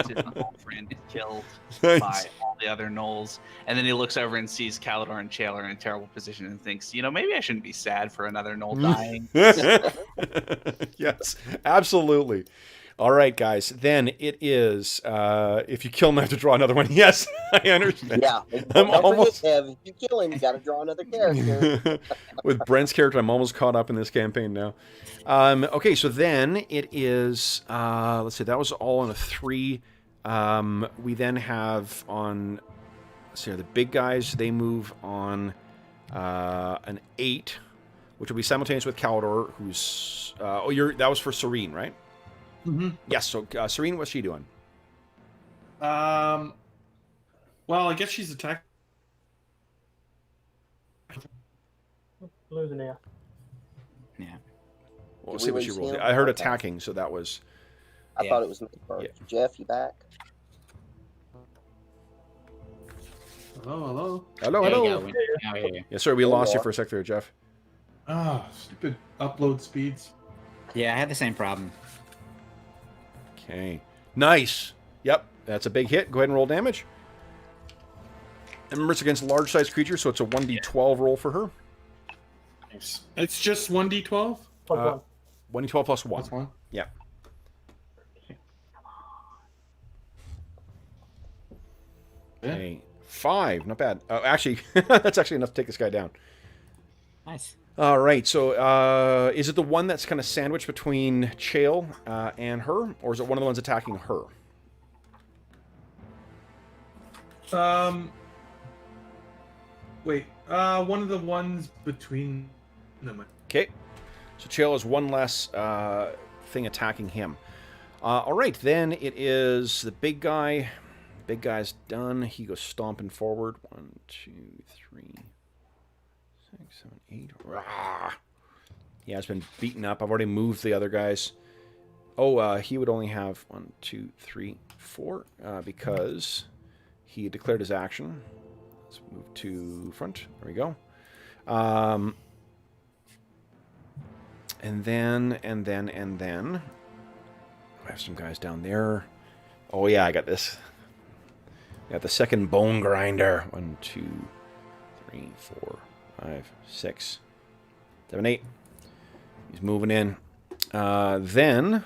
His old friend is killed by all the other gnolls. And then he looks over and sees Calidor and Chael are in a terrible position and thinks, maybe I shouldn't be sad for another gnoll dying. Yes, absolutely. All right, guys. Then it is, if you kill him, I have to draw another one. Yes, I understand. Yeah. I'm almost... If you kill him, you got to draw another character. With Brent's character, I'm almost caught up in this campaign now. Okay, so then it is, let's see, that was all on a 3. We then have on, let's see, the big guys, they move on an 8, which will be simultaneous with Calidor, who's, that was for Serene, right? Mm-hmm. Yes, so Serene, what's she doing? Well, I guess she's attacking. Losing it. Yeah. Well, we'll see what she rolled. I heard attacking, so that was... I thought it was me first. Yeah. Jeff, you back? Hello. Hello. There you go. Now I hear you. Yeah, sorry, we lost you for a sec there, Jeff. Stupid upload speeds. Yeah, I had the same problem. Okay. Nice. Yep, that's a big hit. Go ahead and roll damage. And remember, it's against large-sized creatures, so it's a 1d12 roll for her. Nice. It's just 1d12? Plus 1d12 plus 1. Plus 1? Yeah. Okay. 5. Not bad. Actually, that's actually enough to take this guy down. Nice. All right, so is it the one that's kind of sandwiched between Chael and her, or is it one of the ones attacking her? Wait. One of the ones between them. Okay, so Chael has one less thing attacking him. All right, then it is the big guy. Big guy's done. He goes stomping forward. 1, 2, 3, 6, 7, 8. Rah! Yeah, it's been beaten up. I've already moved the other guys. Oh, he would only have 1, 2, 3, 4 because he declared his action. Let's move to front. There we go. And then I have some guys down there. Oh yeah, I got this. Got the second bone grinder. 1, 2, 3, 4, 5, 6, 7, 8. He's moving in. Then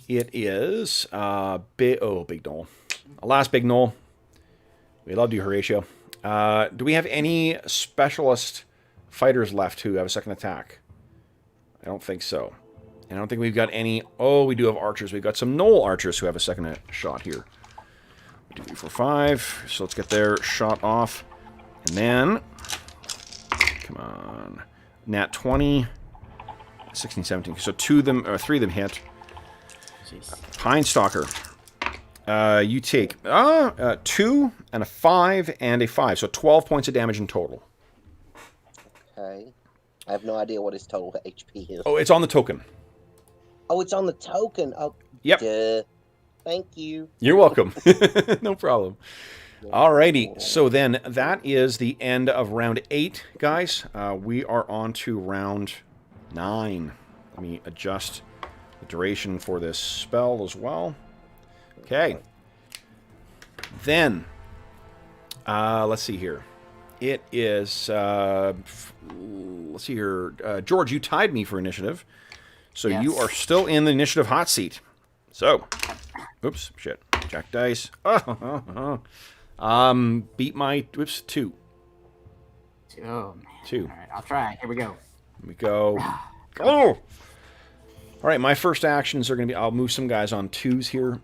it is big Knoll. Last big Knoll. We loved you, Horatio. Do we have any specialist fighters left who have a second attack? I don't think so. I don't think we've got any. Oh, we do have archers. We've got some Knoll archers who have a second shot here. 2, 3, 4, 5. So let's get their shot off. And then, come on. Nat 20. 16, 17. So 2 of them, or 3 of them hit. Jeez. Pine Stalker. You take 2 and a 5 and a 5. So 12 points of damage in total. Okay. I have no idea what his total HP is. Oh, it's on the token. Oh, it's on the token. Oh, Yep. duh. Thank you. You're welcome. No problem. Alrighty. So then that is the end of round 8, guys. We are on to round 9. Let me adjust the duration for this spell as well. Okay. Then, let's see here. It is, let's see here. George, you tied me for initiative. So Yes. you are still in the initiative hot seat. So, oops, shit. Jack dice. Beat my 2. Oh, man. 2. All right, I'll try. Here we go. Here we go. Go! All right, my first actions are going to be, I'll move some guys on 2s here.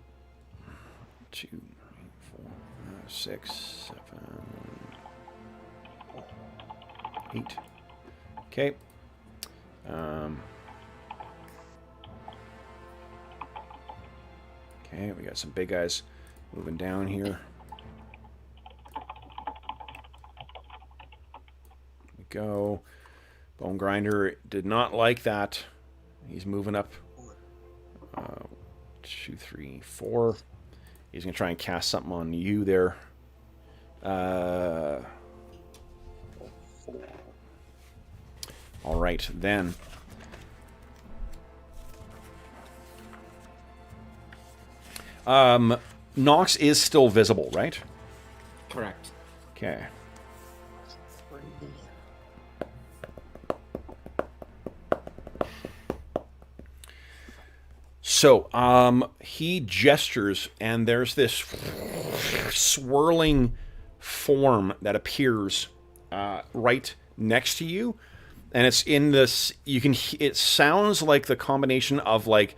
2, 3, 4, 6, 7, 8. Okay. Okay, we got some big guys moving down here. There we go. Bone Grinder did not like that. He's moving up 2, 3, 4. He's going to try and cast something on you there. All right, then. Knox is still visible, right? Correct. Okay. So, he gestures, and there's this swirling form that appears right next to you, and it's in this. It sounds like the combination of like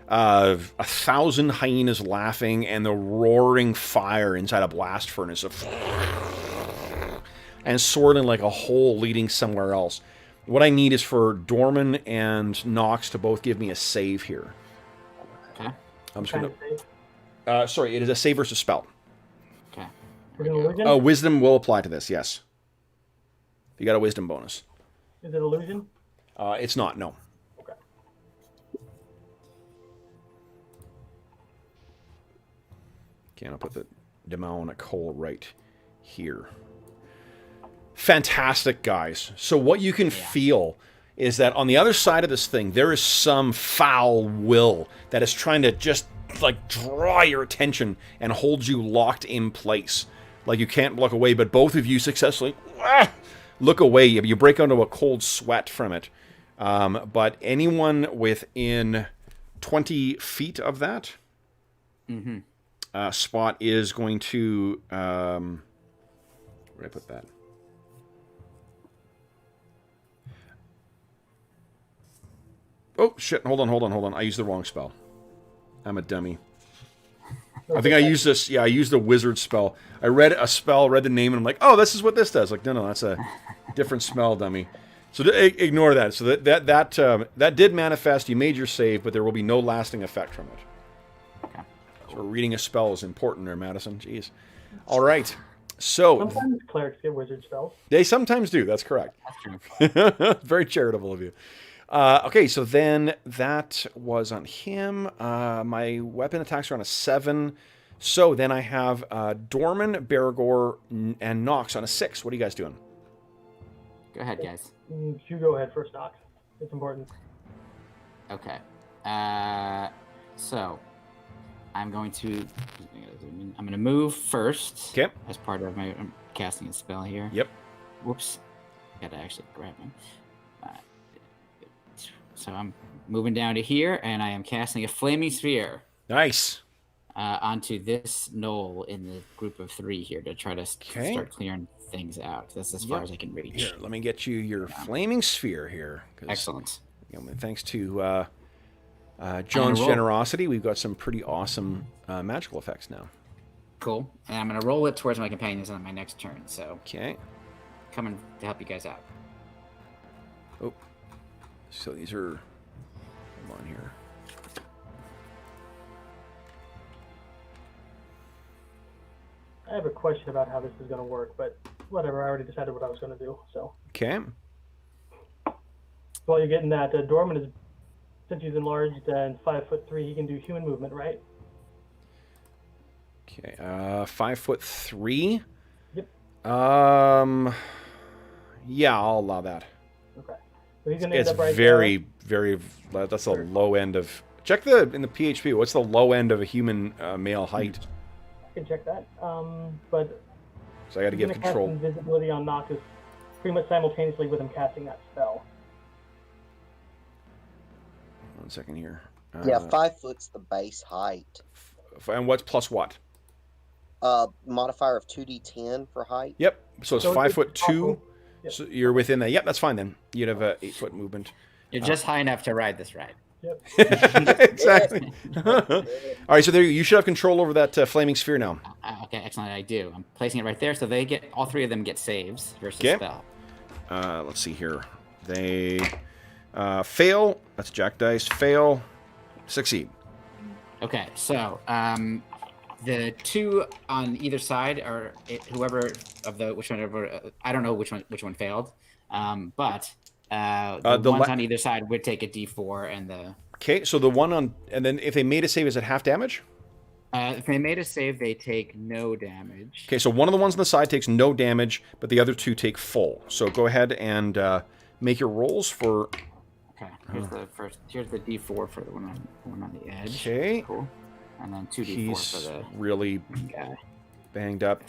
1,000 hyenas laughing and the roaring fire inside a blast furnace, and swirling like a hole leading somewhere else. What I need is for Dorman and Knox to both give me a save here. Okay. I'm just gonna. Sorry, it is a save versus spell. Okay. We're doing illusion? Wisdom will apply to this. Yes. You got a wisdom bonus. Is it illusion? It's not. No. Okay. Okay, I'll put the demonic hole right here. Fantastic, guys. So what you can feel is that on the other side of this thing, there is some foul will that is trying to just like draw your attention and hold you locked in place. Like you can't look away, but both of you successfully look away. You break into a cold sweat from it. But anyone within 20 feet of that spot is going to... where did I put that? Oh, shit. Hold on. I used the wrong spell. I'm a dummy. I think I used this. Yeah, I used the wizard spell. I read a spell, read the name, and I'm like, oh, this is what this does. Like, no, that's a different spell, dummy. So ignore that. So that did manifest. You made your save, but there will be no lasting effect from it. Okay. So reading a spell is important there, Madison. Jeez. All right. So Sometimes clerics get wizard spells. they sometimes do. That's correct. That's true. Very charitable of you. Okay, so then that was on him. My weapon attacks are on a 7. So then I have Dorman, Bergour, and Knox on a 6. What are you guys doing? Go ahead, guys. You go ahead first, Knox. It's important. Okay. So I'm going to move first. Okay. As part of my casting a spell here. Yep. Whoops. Gotta actually grab him. So I'm moving down to here, and I am casting a flaming sphere Nice. onto this knoll in the group of 3 here to try to start clearing things out. That's as far as I can reach. Here, let me get you your flaming sphere here. Excellent. You know, thanks to John's generosity, we've got some pretty awesome magical effects now. Cool. And I'm going to roll it towards my companions on my next turn. So Okay. coming to help you guys out. Oh. So these are... Come on here. I have a question about how this is going to work, but whatever. I already decided what I was going to do. So Okay. while you're getting that, Dorman is, since he's enlarged and 5'3", he can do human movement, right? Okay. 5'3". Yep. Yeah, I'll allow that. Okay. So he's going to end It's up right very, very... That's the low end of... Check in the PHP. What's the low end of a human male height? I can check that. But So I got to he's give gonna control. cast invisibility on Knox pretty much simultaneously with him casting that spell. second here. Yeah, 5 foot's the base height. And what's plus what? Modifier of 2d10 for height. Yep. So it's So 5 it's foot 2. also- Yep. So you're within that. Yep, that's fine then. You'd have a 8 foot movement. You're just high enough to ride this ride. Yep. Exactly. All right, so there you should have control over that flaming sphere now. Okay, excellent. I do. I'm placing it right there, so they get all 3 of them get saves versus Okay. spell. Let's see here. They fail. That's Jack dice. Fail. Succeed. Okay, so the 2 on either side are whoever of the I don't know which one failed, but the ones on either side would take a D4, and the Okay, so the one on, and then if they made a save, is it half damage? if they made a save, they take no damage. Okay, so one of the ones on the side takes no damage, but the other 2 take full. So go ahead and make your rolls for. Okay, here's the first. Here's the D4 for the one on the edge. Okay. Cool. And then 2D4 He's for the really guy. banged up.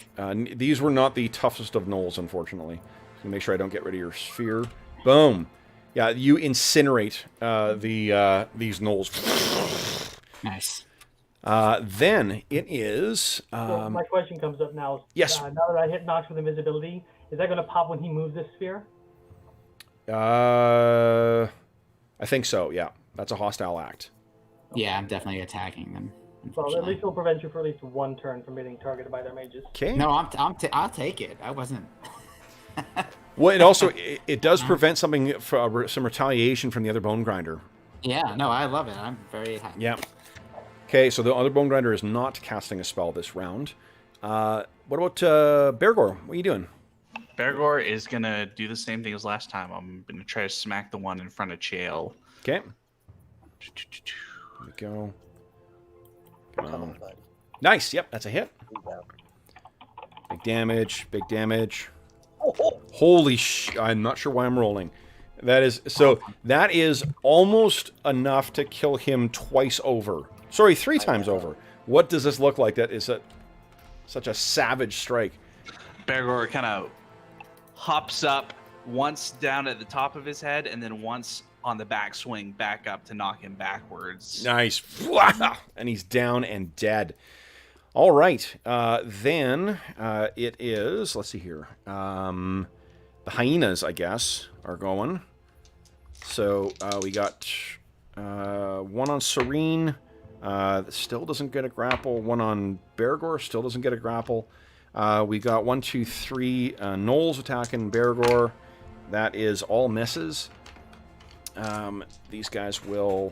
These were not the toughest of gnolls, unfortunately. So make sure I don't get rid of your sphere. Boom. Yeah, you incinerate these gnolls. Nice. Then it is. So my question comes up now. Yes. Now that I hit Knox with invisibility, is that going to pop when he moves this sphere? I think so. Yeah, that's a hostile act. Yeah, I'm definitely attacking them. Well, at least unfortunately. it'll prevent you for at least 1 turn from getting targeted by their mages. Okay. No, I'll take it. I wasn't. Well, it also it does prevent something for some retaliation from the other bone grinder. Yeah, no, I love it. I'm very happy. Yeah. Okay, so the other bone grinder is not casting a spell this round. What about Bergour? What are you doing? Bergour is going to do the same thing as last time. I'm going to try to smack the one in front of Chael. Okay. Here we go. Come on, buddy. Nice. Yep, that's a hit. Here we go. Big damage. Big damage. Oh, Holy sh! I'm not sure why I'm rolling. That is almost enough to kill him twice over. Sorry, 3 times over. What does this look like? That is such a savage strike. Bergour kind of hops up once down at the top of his head and then once on the backswing back up to knock him backwards. Nice. Wow. And he's down and dead. All right. Then it is, let's see here. The hyenas, I guess, are going. So we got 1 on Serene. Still doesn't get a grapple. 1 on Bergour. Still doesn't get a grapple. We got 1, 2, 3 gnolls attacking Bergour. That is all misses. These guys will...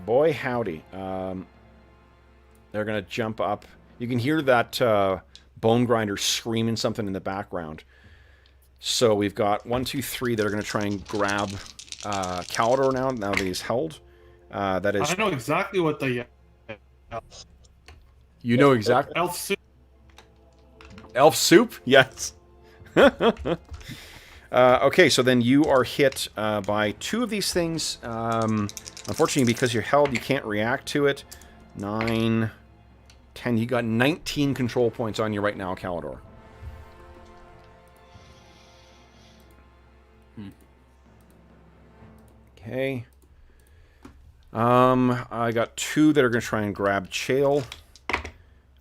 Boy, howdy. They're going to jump up. You can hear that bone grinder screaming something in the background. So we've got 1, 2, 3 that are going to try and grab Calidor now that he's held. That is... I know exactly what the You know exactly... elf suit. Elf soup? Yes. Okay, so then you are hit by 2 of these things. Unfortunately, because you're held, you can't react to it. 9, 10. You got 19 control points on you right now, Calidor. Okay. I got 2 that are going to try and grab Chael.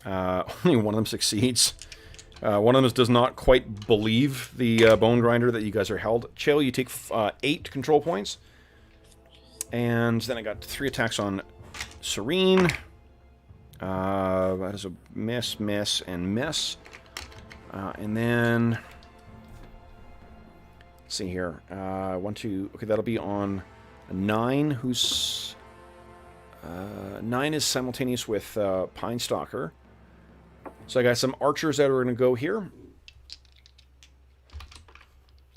Only one of them succeeds. One of them does not quite believe the bone grinder that you guys are held. Chael, you take 8 control points. And then I got 3 attacks on Serene. That is a miss, miss, and miss. And then... Let's see here. 1, 2... Okay, that'll be on 9, who's... 9 is simultaneous with Pine Stalker. So I got some archers that are going to go here.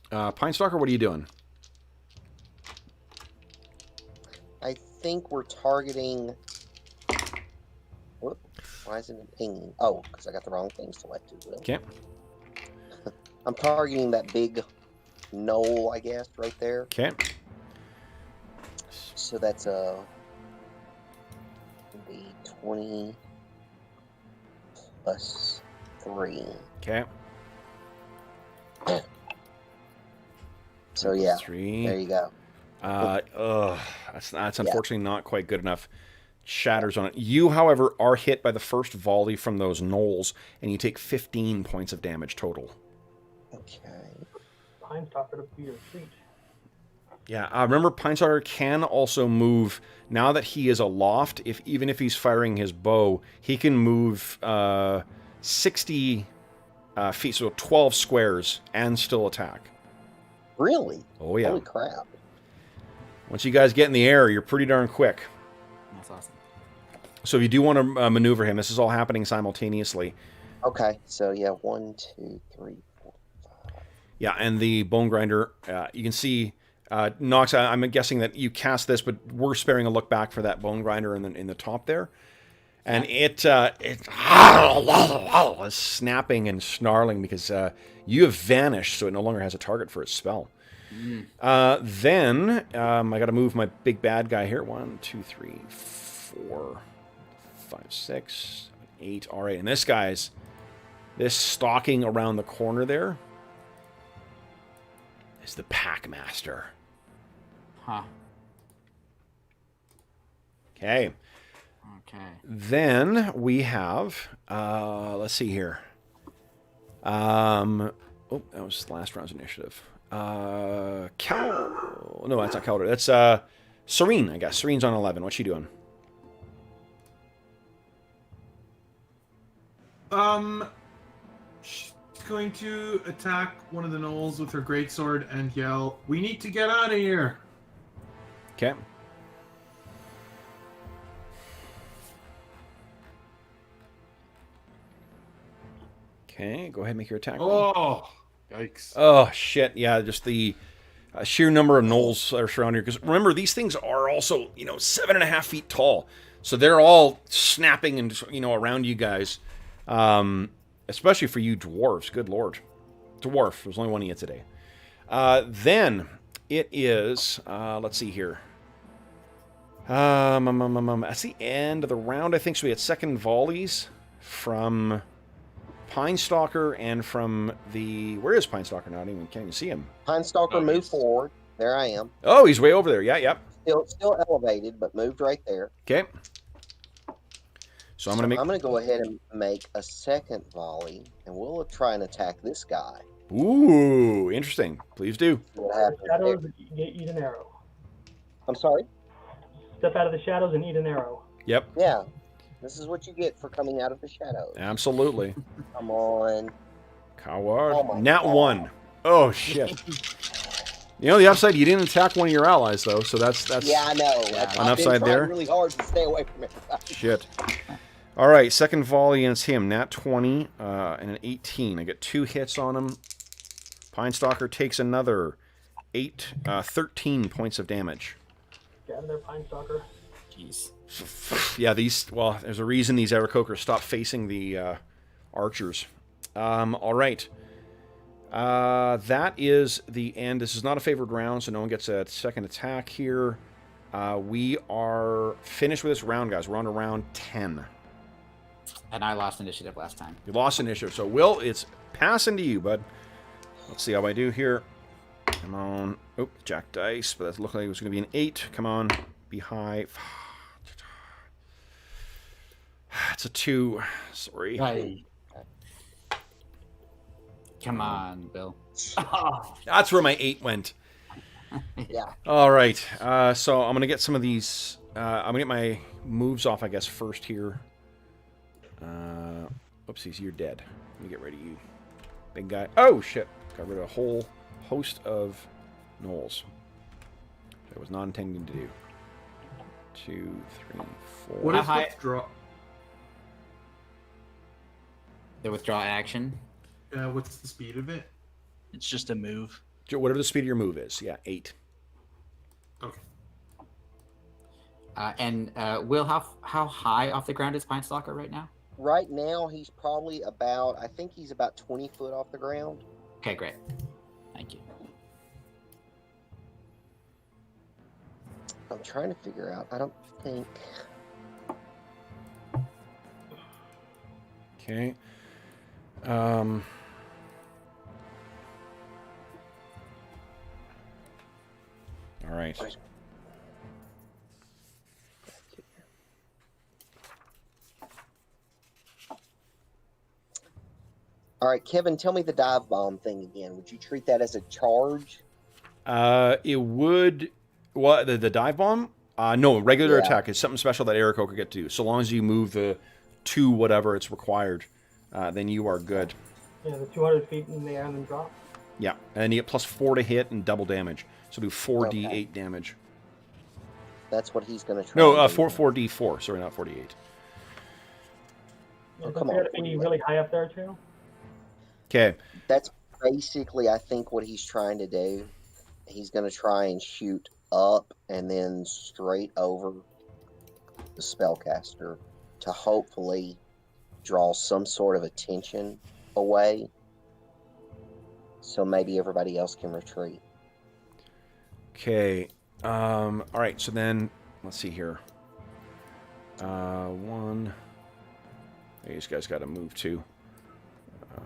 Pine Stalker, what are you doing? I think we're targeting... Whoop. Why isn't it pinging? Oh, because I got the wrong thing selected. Okay. I'm targeting that big knoll, I guess, right there. Okay. So that's a... be 20 plus 3. Okay. So yeah, 3. there you go. That's unfortunately not quite good enough. Shatters on it. You, however, are hit by the first volley from those gnolls, and you take 15 points of damage total. Okay. Pine Stalker to be your treat. Yeah, remember, Pinestalker can also move, now that he is aloft, even if he's firing his bow, he can move 60 feet, so 12 squares, and still attack. Really? Oh, yeah. Holy crap. Once you guys get in the air, you're pretty darn quick. That's awesome. So if you do want to maneuver him, this is all happening simultaneously. Okay, so yeah, 1, 2, 3, 4, 5. Yeah, and the Bone Grinder, you can see, Knox, I'm guessing that you cast this, but we're sparing a look back for that Bone Grinder in the top there. And it is snapping and snarling because you have vanished, so it no longer has a target for its spell. Then I got to move my big bad guy here. 1, 2, 3, 4, 5, 6, 8. All right, and this stalking around the corner there is the Packmaster. Huh. Okay. Okay. Then we have, let's see here. Oh, that was last round's initiative. No, that's not Calder. That's Serene, I guess. Serene's on 11. What's she doing? She's going to attack one of the gnolls with her greatsword and yell, "We need to get out of here!" Okay. Okay, go ahead and make your attack roll. Oh, yikes. Oh, shit. Yeah, just the sheer number of gnolls are surrounding you. Because remember, these things are also, 7.5 feet tall. So they're all snapping and, around you guys. Especially for you dwarves. Good lord. Dwarf. There's only one yet today. Then it is, let's see here. That's the end of the round, I think. So we had second volleys from Pinestalker and from the... Where is Pinestalker now? Can't even see him. Pinestalker moved forward. There I am. Oh, he's way over there. Yeah, yep. Still elevated, but moved right there. Okay. So I'm going to go ahead and make a second volley, and we'll try and attack this guy. Ooh, interesting. Please do. See what happens Shadows, there. eat an arrow. I'm sorry? Step out of the shadows and eat an arrow. Yep. Yeah. This is what you get for coming out of the shadows. Absolutely. Come on. Coward. Oh my Nat God. 1. Oh, shit. The upside, you didn't attack one of your allies, though, so that's Yeah, I know. an I've been upside trying there. really hard to stay away from everybody. Shit. All right, second volley against him. Nat 20 and an 18. I get 2 hits on him. Pinestalker takes another 13 points of damage. Get out of there, Pinestalker. Jeez. Yeah, there's a reason these Aarakocra stopped facing the archers. All right. That is the end. This is not a favored round, so no one gets a second attack here. We are finished with this round, guys. We're on to round 10. And I lost initiative last time. You lost initiative. So, Will, it's passing to you, bud. Let's see how I do here. Come on. Oh, jack dice, but that looked like it was going to be an 8. Come on. Be high. It's a 2. Sorry. Right. Come on, Bill. That's where my 8 went. Yeah. All right. So I'm going to get some of these... I'm going to get my moves off, I guess, first here. Oopsies, you're dead. Let me get rid of you. Big guy. Oh, shit. Got rid of a whole host of gnolls. That I was not intending to do. 2, 3, 4. What is How high- withdraw? The withdraw action. What's the speed of it? It's just a move. Whatever the speed of your move is. Yeah, 8. Okay. And Will, how high off the ground is Pinestalker right now? Right now, he's probably about, I think he's about 20 foot off the ground. Okay, great. Thank you. I'm trying to figure out. I don't think. Okay. All right. All right, Kevin, tell me the dive bomb thing again. Would you treat that as a charge? It would. What the dive bomb? No, regular Yeah. attack is something special that Erico could get to do. So long as you move the to whatever it's required, then you are good. Yeah, the 200 feet in the air and then drop. Yeah, and you get +4 to hit and double damage. So do 4d8 Okay. damage. That's what he's going to try. No, and do. 4d4. Sorry, not 4d8. Yeah, Oh, don't come forget on. to be really high up there, too. Okay. That's basically, I think, what he's trying to do. He's going to try and shoot up and then straight over the spellcaster to hopefully draw some sort of attention away, so maybe everybody else can retreat. Okay. All right. So then, let's see here. One. These guys got to move too.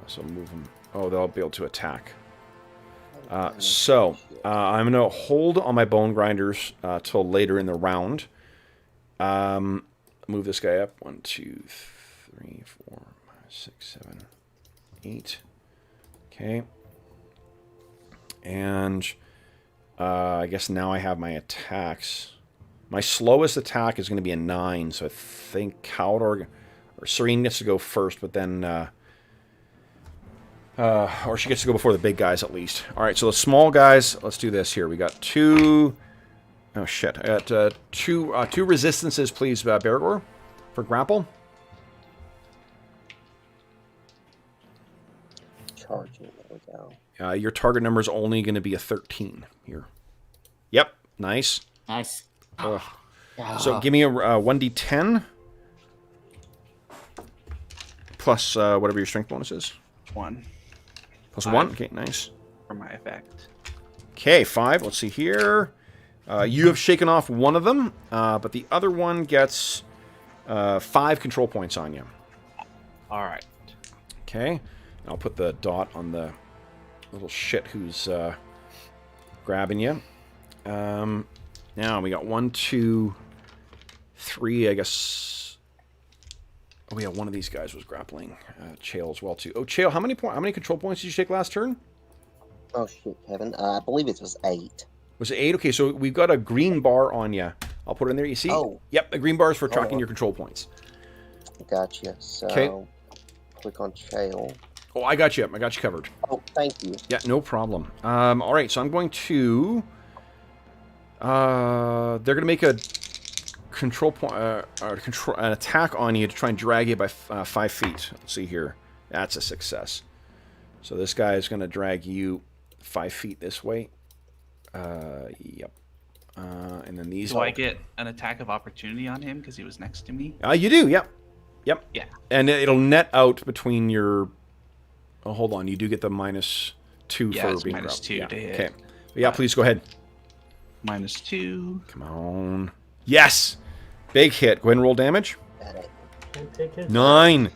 So move them. Oh, they'll be able to attack. So I'm going to hold on my bone grinders till later in the round. Move this guy up. 1, 2, 3, 4, 5, 6, 7, 8. Okay. And I guess now I have my attacks. My slowest attack is going to be a 9, so I think Caldor or Serene gets to go first, but then or she gets to go before the big guys at least. All right, so the small guys, let's do this here. We got 2. Oh shit! I got two resistances, please, Bergour, for grapple. Charging, there we go. Your target number is only going to be a 13 here. Yep, nice. Nice. Ugh. Ah. So give me a 1d10 plus whatever your strength bonus is. 1 Plus 5. 1. Okay, nice. for my effect. Okay, 5. Let's see here. You have shaken off one of them, but the other one gets 5 control points on you. All right. Okay. I'll put the dot on the little shit who's grabbing you. Now we got 1, 2, 3, I guess. Oh yeah, one of these guys was grappling Chael as well too. Oh, Chael, how many control points did you take last turn? Oh shit, Kevin. I believe it was 8. Was it 8? Okay, so we've got a green bar on you. I'll put it in there. You see? Oh. Yep, the green bar is for tracking your control points. Gotcha. So, Okay. click on Chael. Oh, I got you. I got you covered. Oh, thank you. Yeah, no problem. All right, so I'm going to. They're going to make a control point, an attack on you to try and drag you by 5 feet. Let's see here. That's a success. So this guy is going to drag you 5 feet this way. Yep. And then these. Do I get an attack of opportunity on him because he was next to me? You do. Yep. Yep. Yeah. And it'll net out between your. Oh, hold on. You do get the -2 Yeah, for it's being -2 grabbed. to hit. Okay. Yeah, please go ahead. -2. Come on. Yes! Big hit. Go ahead and roll damage. Got it. And take his 9.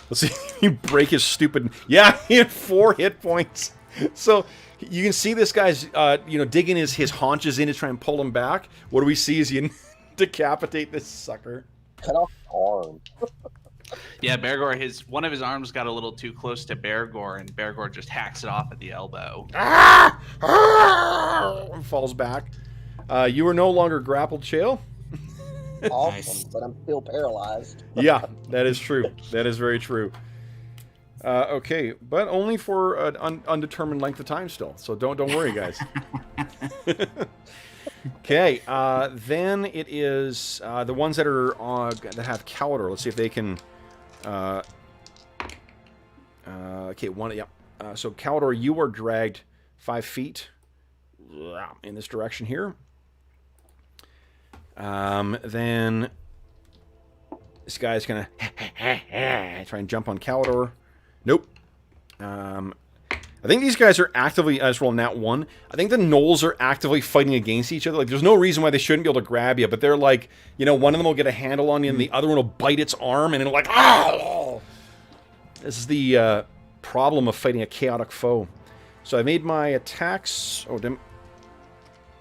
Let's see if you break his stupid... Yeah, he had 4 hit points. So you can see this guy's, digging his haunches in to try and pull him back. What do we see as you decapitate this sucker? Cut off arm. Yeah, Bergour, one of his arms got a little too close to Bergour, and Bergour just hacks it off at the elbow. Falls back. You are no longer grappled, Chael. Awesome, Nice. but I'm still paralyzed. Yeah, that is true. That is very true. Okay, but only for an undetermined length of time still. So don't worry, guys. Okay, then it is the ones that are that have Caldor. Let's see if they can. Okay, one. Yep. So Caldor, you are dragged 5 feet in this direction here. Then this guy's gonna try and jump on Caldor. Nope. I think these guys are actively, I just rolled nat 1. I think the gnolls are actively fighting against each other. Like, there's no reason why they shouldn't be able to grab you, but they're like, one of them will get a handle on you, and the other one will bite its arm, and it'll like, ah! This is the problem of fighting a chaotic foe. So I made my attacks. Oh,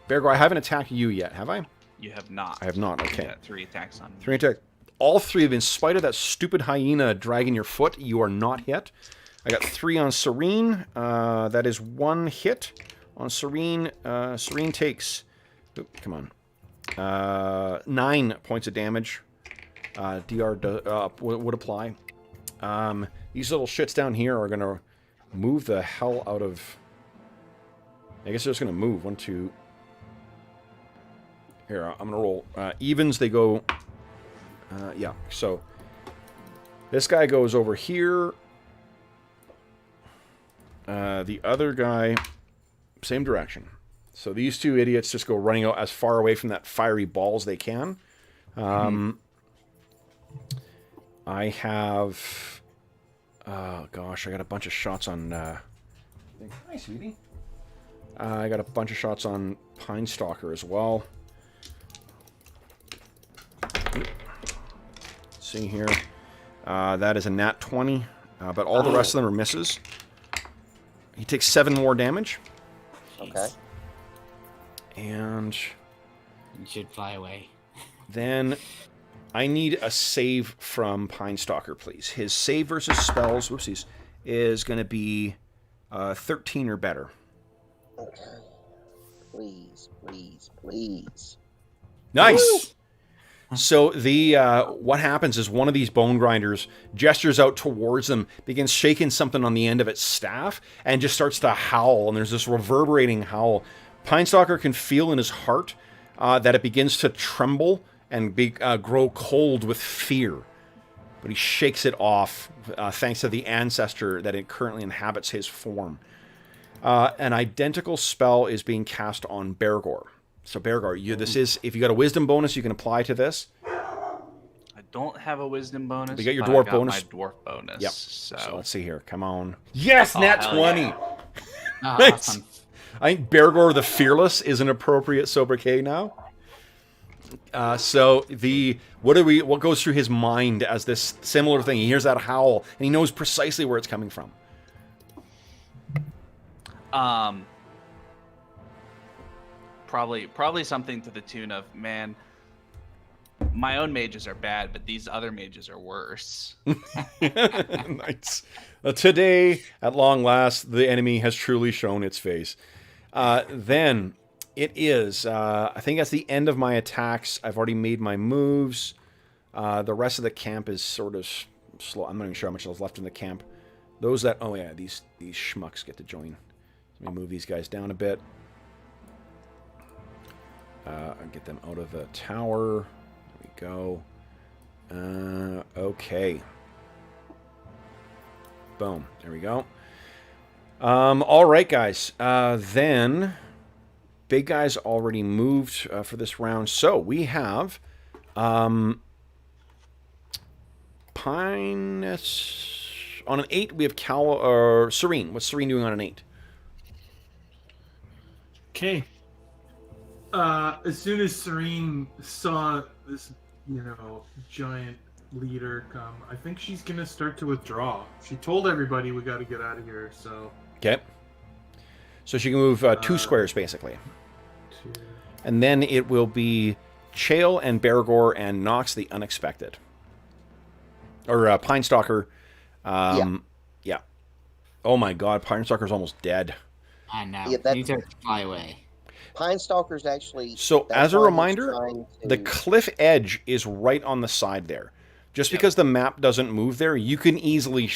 Bergour, I haven't attacked you yet, have I? You have not. I have not, okay. You got 3 attacks on me. 3 attack. All 3 of them, in spite of that stupid hyena dragging your foot, you are not hit. I got 3 on Serene. That is 1 hit on Serene. Serene takes... Oop, come on. 9 points of damage. DR would apply. These little shits down here are going to move the hell out of... I guess they're just going to move. 1, 2... Here, I'm going to roll. Evens, they go... yeah, so... This guy goes over here. The other guy... Same direction. So these 2 idiots just go running out as far away from that fiery ball as they can. I have... Oh, gosh, I got a bunch of shots on... Hi, sweetie. I got a bunch of shots on Pine Stalker as well. Let's see here. That is a nat 20, but all the rest of them are misses. He takes 7 more damage. Okay. And... You should fly away. Then I need a save from Pine Stalker, please. His save versus spells, whoopsies, is going to be 13 or better. Okay. Please, please, please. Nice! So the what happens is one of these bone grinders gestures out towards them, begins shaking something on the end of its staff, and just starts to howl, and there's this reverberating howl. Pine Stalker can feel in his heart that it begins to tremble and grow cold with fear. But he shakes it off thanks to the ancestor that it currently inhabits his form. An identical spell is being cast on Bergour. So Bergour, this is, if you got a wisdom bonus, you can apply to this. I don't have a wisdom bonus. You got your but dwarf I got bonus. My dwarf bonus. Yep. So Let's see here. Come on. Yes, Oh, nat hell 20. yeah. Nice. Awesome. I think Bergour the Fearless is an appropriate sobriquet now. So what goes through his mind as this similar thing? He hears that howl and he knows precisely where it's coming from. Probably something to the tune of, man, my own mages are bad, but these other mages are worse. Nice. Today, at long last, the enemy has truly shown its face. Then it is, I think that's the end of my attacks. I've already made my moves. The rest of the camp is sort of slow. I'm not even sure how much is left in the camp. Those that, oh yeah, these schmucks get to join. Let me move these guys down a bit. Get them out of the tower. There we go. Okay. Boom. There we go. All right, guys. Then, big guy's already moved for this round. So, we have Pine... On an 8, we have Serene. What's Serene doing on an 8? Okay. As soon as Serene saw this, giant leader come, I think she's gonna start to withdraw. She told everybody we got to get out of here, so. Okay. So she can move 2 squares, basically. 2. And then it will be Chael and Bergour and Knox the Unexpected. Or Pine Stalker. Yeah. Oh my god, Pine Stalker's almost dead. I know. Yeah, You need to fly away. Pine Stalker's actually. So, that's as a why he's reminder, trying to- the cliff edge is right on the side there. Just because the map doesn't move there, you can easily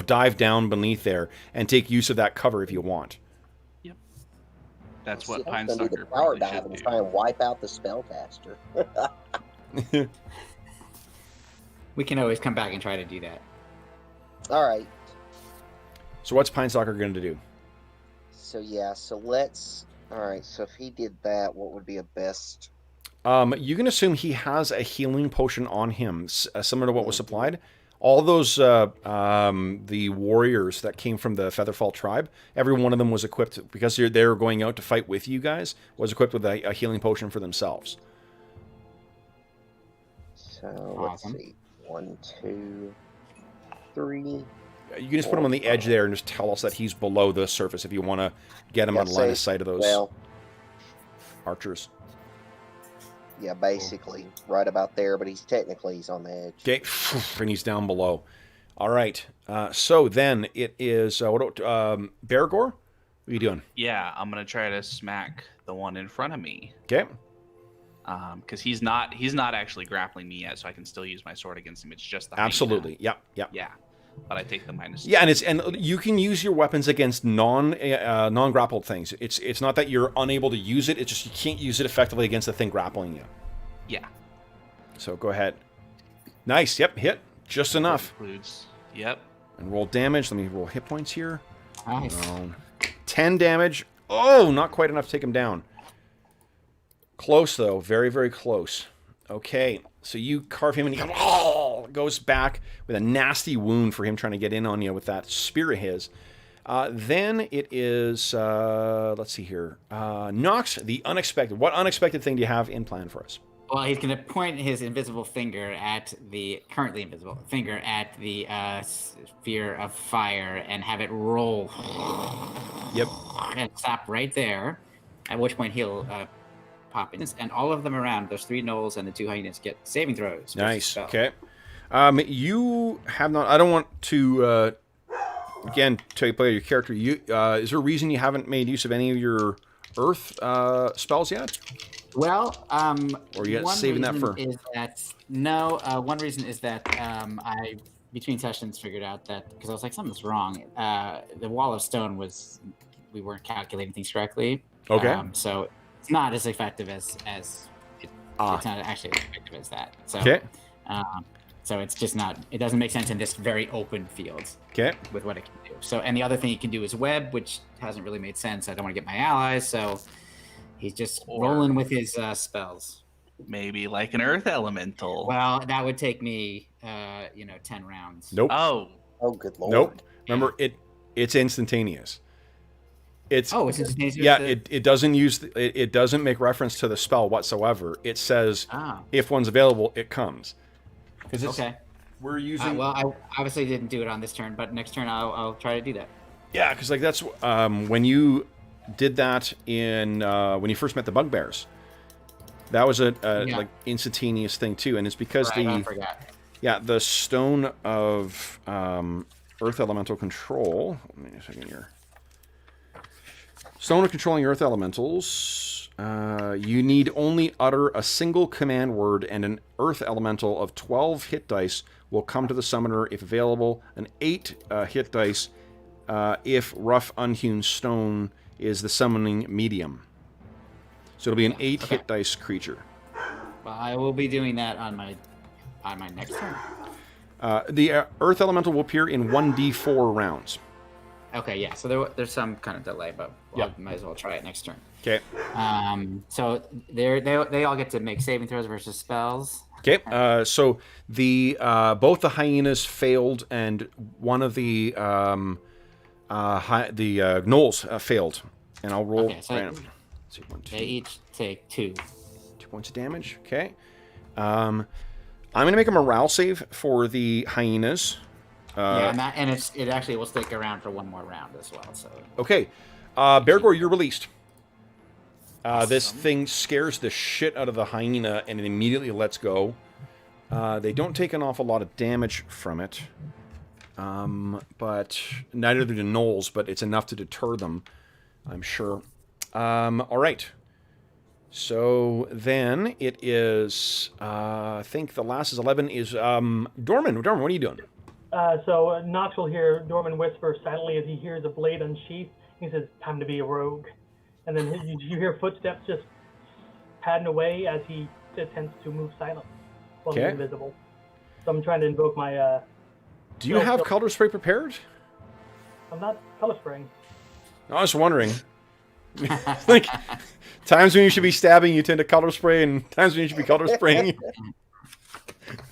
dive down beneath there and take use of that cover if you want. Yep. That's See, what I'm Pine gonna do Stalker the power probably dive should and do. try and wipe out the spellcaster. We can always come back and try to do that. All right. So what's Pine Stalker going to do? So let's. All right. So if he did that, what would be a best? You can assume he has a healing potion on him, similar to what was supplied. All those, the warriors that came from the Featherfall tribe, every one of them was equipped, because they were going out to fight with you guys, was equipped with a healing potion for themselves. So Awesome. let's see. 1, 2, 3. You can just put him on the edge there and just tell us that he's below the surface if you want to get him on line of sight of those. Well, archers. Yeah, basically right about there, but he's on the edge. Okay, and he's down below. All right. So then it is Bergour? What are you doing? Yeah, I'm gonna try to smack the one in front of me. Okay. Because he's not actually grappling me yet, so I can still use my sword against him. It's just the hyena. Absolutely. Yep. Yeah, but I take the minus. Yeah, and you can use your weapons against non grappled things. It's not that you're unable to use it. It's just you can't use it effectively against the thing grappling you. Yeah. So go ahead. Nice. Yep. Hit just enough. Includes. Yep. And roll damage. Let me roll hit points here. Nice. 10 damage. Oh, not quite enough to take him down. Close, though. Very, very close. Okay, so you carve him and he goes back with a nasty wound for him trying to get in on you with that spear of his. Then it is, let's see here. Knox, the unexpected. What unexpected thing do you have in plan for us? Well, he's going to point his invisible finger at the currently invisible finger at the sphere of fire and have it roll. Yep. And stop right there. At which point he'll pop in, and all of them around those 3 gnolls and the 2 hyenas get saving throws. Nice. Okay. You have not. I don't want to again tell you play your character. You is there a reason you haven't made use of any of your earth spells yet? Well, or you saving that for? One reason is that I between sessions figured out that because I was like something's wrong. The wall of stone we weren't calculating things correctly. Okay. So it's not as effective as it's not actually as effective as that. So okay. So it's just not. It doesn't make sense in this very open field. Okay. With what it can do. So and the other thing he can do is web, which hasn't really made sense. I don't want to get my allies, so he's just rolling with his spells. Maybe like an earth elemental. Well, that would take me, 10 rounds. Nope. Oh, good lord. Nope. Remember, it's instantaneous. It's instantaneous. Yeah, it doesn't it doesn't make reference to the spell whatsoever. It says if one's available, it comes. Okay. We're using. Well, I obviously didn't do it on this turn, but next turn I'll try to do that. Yeah, because like that's when you did that in when you first met the bugbears. That was a like instantaneous thing too, and it's because I forgot. Yeah, the stone of earth elemental control. Let me a second here. Stone of controlling earth elementals. You need only utter a single command word, and an earth elemental of 12 hit dice will come to the summoner if available. An 8 hit dice if rough unhewn stone is the summoning medium. So it'll be an 8 hit dice creature. Well, I will be doing that on my next turn. The earth elemental will appear in 1d4 rounds. Okay, yeah. So there's some kind of delay, but I might as well try it next turn. Okay. So they all get to make saving throws versus spells. Okay. So the both the hyenas failed, and one of the gnolls failed. And I'll roll. Okay, so random. Let's see, 1, 2. They each take 2. 2 points of damage. Okay. I'm going to make a morale save for the hyenas. And it actually will stick around for one more round as well. So okay, Bergour, you're released. This thing scares the shit out of the hyena, and it immediately lets go. They don't take an awful lot of damage from it, but neither do the gnolls. But it's enough to deter them, I'm sure. All right. So then it is. I think the last is 11. Is Dorman? Dorman, what are you doing? So Knox will hear Dorman whisper silently as he hears a blade unsheathed. He says, "Time to be a rogue." And then you hear footsteps just padding away as he attempts to move silently while he's invisible. So I'm trying to invoke my... Do you have color spray prepared? I'm not color spraying. I was wondering. Like, times when you should be stabbing, you tend to color spray, and times when you should be color spraying.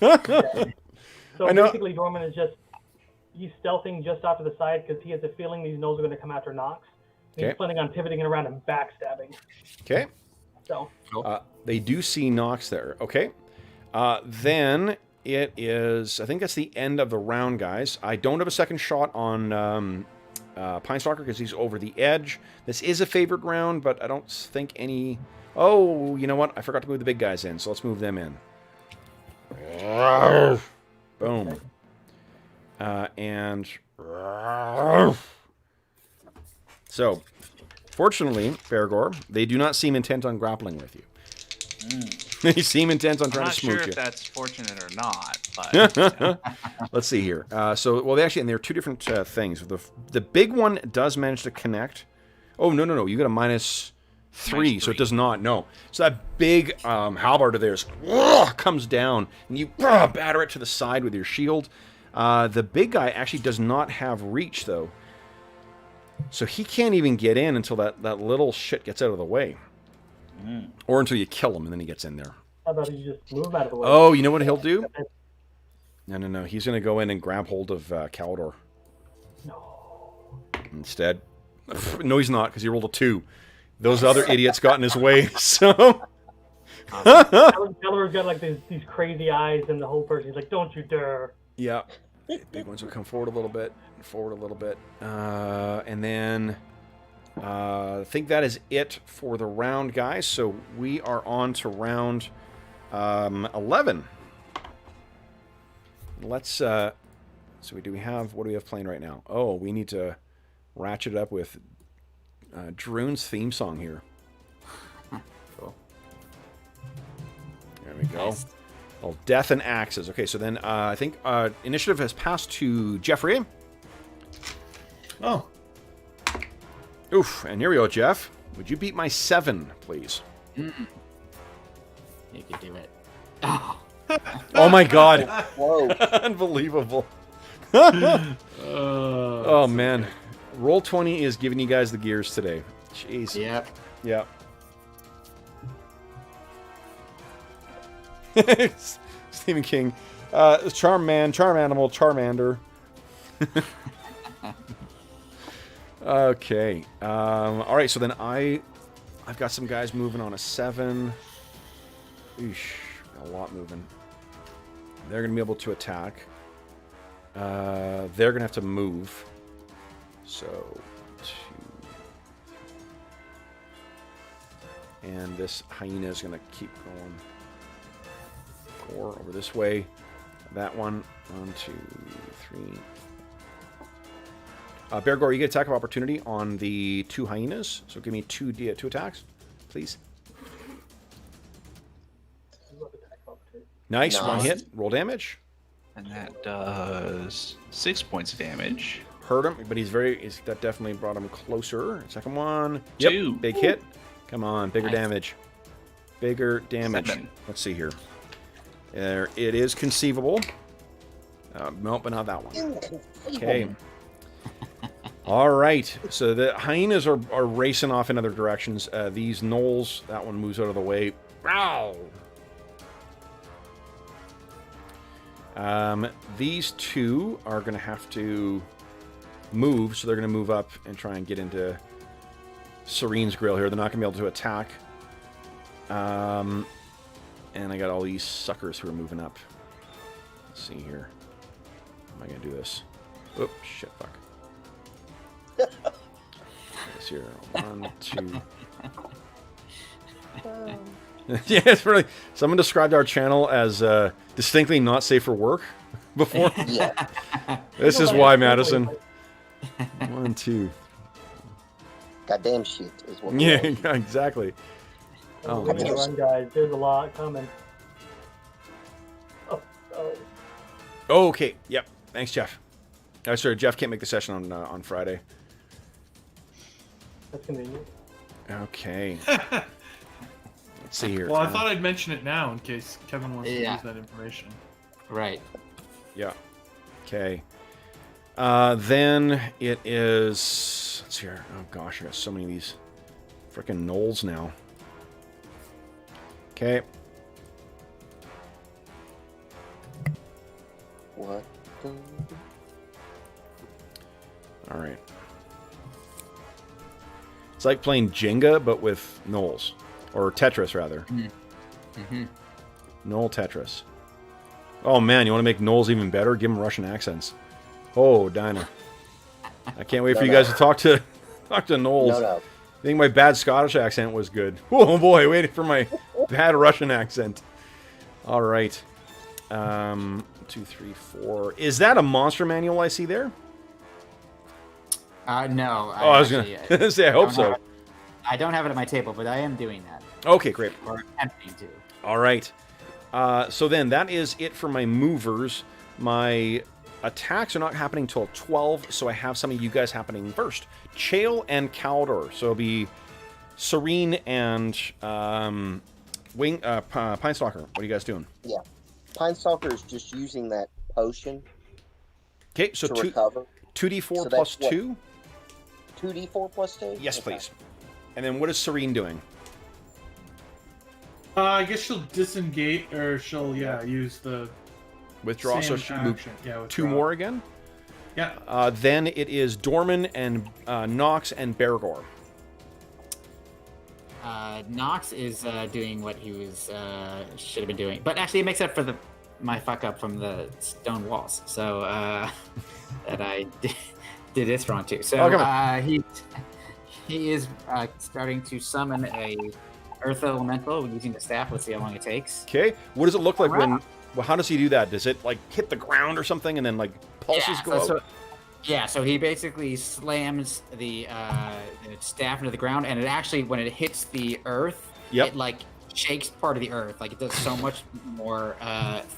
So basically, Dorman is he's stealthing just off to the side because he has a feeling these gnolls are going to come after Knox. He's planning on pivoting around and backstabbing. Okay. So they do see Knox there. Okay. Then it is, I think that's the end of the round, guys. I don't have a second shot on Pine Stalker because he's over the edge. This is a favored round, but I don't think any... Oh, you know what? I forgot to move the big guys in, so let's move them in. Boom. And... So, fortunately, Bergour, they do not seem intent on grappling with you. They seem intent on trying to smooch you. I'm not sure if that's fortunate or not, but... Let's see here. Well, they actually, and there are two different things. The big one does manage to connect. Oh, no. You got a -3, so it does not. No. So that big halberd there comes down, and you batter it to the side with your shield. The big guy actually does not have reach, though. So he can't even get in until that little shit gets out of the way. Or until you kill him, and then he gets in there. How about you just move out of the way? Oh, you know what he'll do? No. He's going to go in and grab hold of Caldor. No. Instead. No, he's not, because he rolled a 2. Those other idiots got in his way, so... Caldor's got like these crazy eyes, and the whole person's like, don't you dare. Yeah. Big ones will come forward a little bit. And then... I think that is it for the round, guys. So we are on to round 11. Let's so what do we have playing right now? Oh, we need to ratchet it up with Druin's theme song here. Cool. There we go. Nice. Oh, death and axes. Okay, so then I think initiative has passed to Jeffrey. Oh. Oof, and here we go, Jeff. Would you beat my 7, please? You can do it. Oh. Oh my god. Whoa. Unbelievable. Oh man. Roll20 is giving you guys the gears today. Jeez. Yep. Stephen King. Charm man, charm animal, Charmander. Okay. All right. So then I've got some guys moving on a 7. Eesh, a lot moving. They're gonna be able to attack. They're gonna have to move. So 2. And this hyena is gonna keep going. 4 over this way. That one. 1, 2, 3. Bergour, you get attack of opportunity on the 2 hyenas. So give me 2 attacks, please. Nice, 1 hit. Roll damage. And that does 6 points of damage. Hurt him, but that definitely brought him closer. Second one. Yep, 2. big hit. Come on, bigger Nice. damage. Bigger damage. 7. Let's see here. There, it is conceivable. No, but not that one. Okay. All right. So the hyenas are racing off in other directions. These gnolls, that one moves out of the way. Ow! These 2 are going to have to move, so they're going to move up and try and get into Serene's grill here. They're not going to be able to attack. And I got all these suckers who are moving up. Let's see here. How am I going to do this? Oops, shit, fuck. This here. 1, 2. Yeah, it's really... Someone described our channel as distinctly not safe for work before. Yeah. This is why, Madison. 1, 2. Goddamn shit is what. Yeah, exactly. Oh, We're man. gonna run, guys. There's a lot coming. Oh. Okay. Yep. Thanks, Jeff. Sorry, Jeff can't make the session on Friday. That's convenient. Okay. Let's see here. Well, I thought I'd mention it now in case Kevin wants to use that information. Right. Yeah. Okay. Then it is... Let's see here. Oh, gosh, I got so many of these frickin' gnolls now. Okay. What? All right. It's like playing Jenga, but with gnolls. Or Tetris, rather. Mm-hmm. Gnoll Tetris. Oh, man, you want to make gnolls even better? Give them Russian accents. Oh, Dinah. I can't wait for you guys to talk to Knowles. No, no. I think my bad Scottish accent was good. Oh boy, waiting for my bad Russian accent. All right. 2, 3, 4. Is that a monster manual I see there? No. I was going to say, I hope so. I don't have it at my table, but I am doing that. Okay, great. Or attempting to. All right. So then that is it for my movers. My attacks are not happening till 12, so I have some of you guys happening first. Chael and Caldor. So it'll be Serene and Pinestalker. What are you guys doing? Yeah. Pinestalker is just using that potion Okay, so to recover. 2d4 So plus that's what? 2? 2d4 plus 2? Yes, Okay. please. And then what is Serene doing? I guess she'll disengage, or she'll use the Withdraw, so same she moved action. Yeah, 2 withdraw. more again? Yeah. Then it is Dorman and Knox and Bergour. Knox is doing what he was should have been doing, but actually it makes up for my fuck up from the stone walls. So that I did this wrong too. So he is starting to summon a earth elemental using the staff. Let's see how long it takes. Okay. What does it look like when? Well, how does he do that? Does it like hit the ground or something, and then like pulses go out? So he basically slams the staff into the ground, and it actually, when it hits the earth, it like shakes part of the earth. Like it does so much more.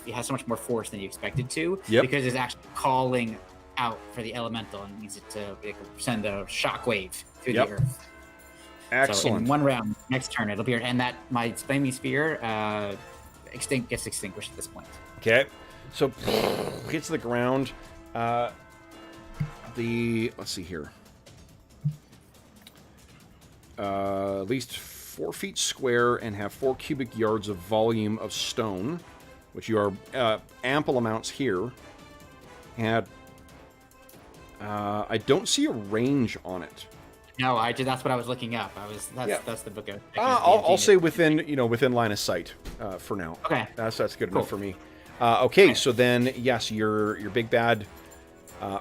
It has so much more force than you expected to, because it's actually calling out for the elemental and needs it to send a shockwave through the earth. Excellent. So in one round, next turn it'll be, and that my flaming spear gets extinguished at this point. Okay. So hits the ground. Let's see here. At least 4 feet square and have 4 cubic yards of volume of stone, which you are ample amounts here. And I don't see a range on it. No, that's what I was looking up. That's the book. I'll say within line of sight for now. Okay, that's good enough for me. Okay, so then yes, your big bad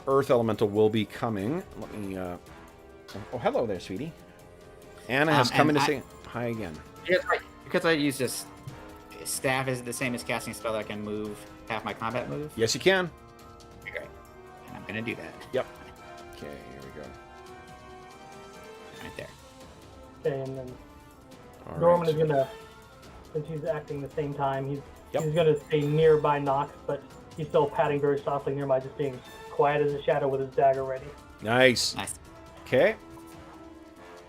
earth elemental will be coming. Let me. Oh, hello there, sweetie. Anna has come in to say hi again. Because I use this staff, is it the same as casting a spell that I can move half my combat move? Yes, you can. Okay, great. And I'm gonna do that. Yep. Okay, here we go. Right there. Okay, and then All Dorman right. is gonna, since he's acting the same time, he's gonna stay nearby Knox, but he's still padding very softly nearby, just being quiet as a shadow with his dagger ready. Nice. Okay.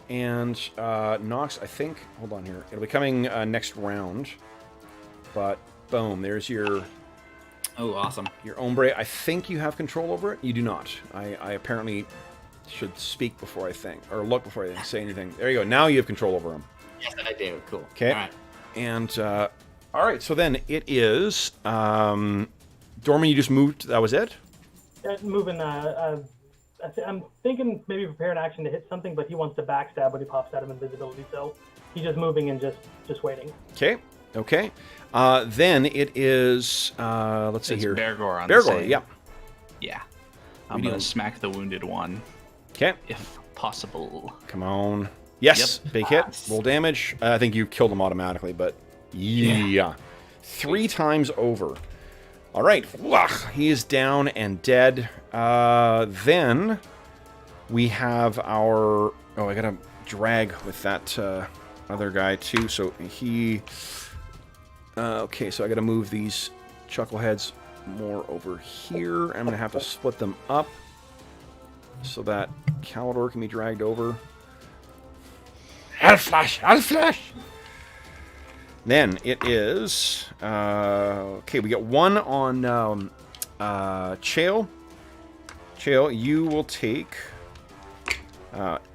And Knox, I think. Hold on here. It'll be coming next round. But boom, there's your. Oh, awesome. Your ombre. I think you have control over it. You do not. I apparently should speak before I think, or look before I say anything. There you go. Now you have control over him. Yes, I do. Cool. Okay. All right. And all right. So then it is Dorman. You just moved. That was it. Moving. I'm thinking maybe prepare an action to hit something, but he wants to backstab when he pops out of invisibility, so he's just moving and just waiting. Okay. Okay. Then it is. Let's see here. Bergour on Bergour. the save. Yeah. Yeah. I'm gonna smack the wounded one. Okay. If possible. Come on. Yes. Big hit. Roll damage. I think you killed him automatically, but yeah. 3 times over. All right. He is down and dead. Then we have our. Oh, I gotta drag with that other guy too. So he. Okay, so I gotta move these chuckleheads more over here. I'm gonna have to split them up so that Caldor can be dragged over. I'll flash. Then it is okay. We get 1 on Chael. Chael, you will take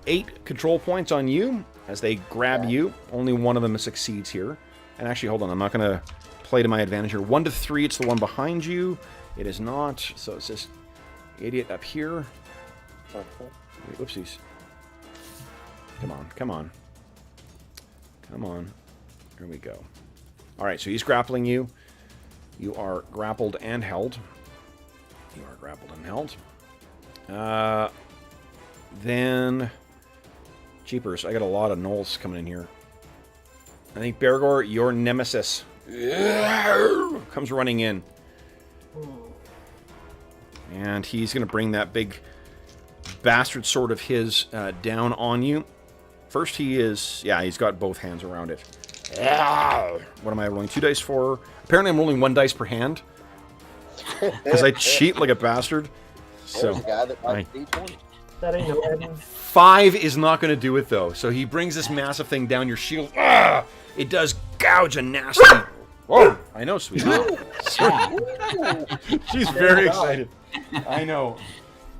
8 control points on you as they grab you. Only one of them succeeds here. And actually, hold on. I'm not going to play to my advantage here. 1 to 3. It's the one behind you. It is not. So it's this idiot up here. Wait, whoopsies. Come on. Here we go. All right, so he's grappling you. You are grappled and held. Then, jeepers, I got a lot of gnolls coming in here. I think Bergour, your nemesis, comes running in. And he's going to bring that big bastard sword of his down on you. First he is... Yeah, he's got both hands around it. What am I rolling 2 dice for? Apparently I'm rolling 1 dice per hand. Because I cheat like a bastard. So, There's a guy that likes D20. That ain't no Evan. 5 is not going to do it, though. So he brings this massive thing down your shield. It does gouge a nasty... Oh, I know, sweetie. She's very excited. I know.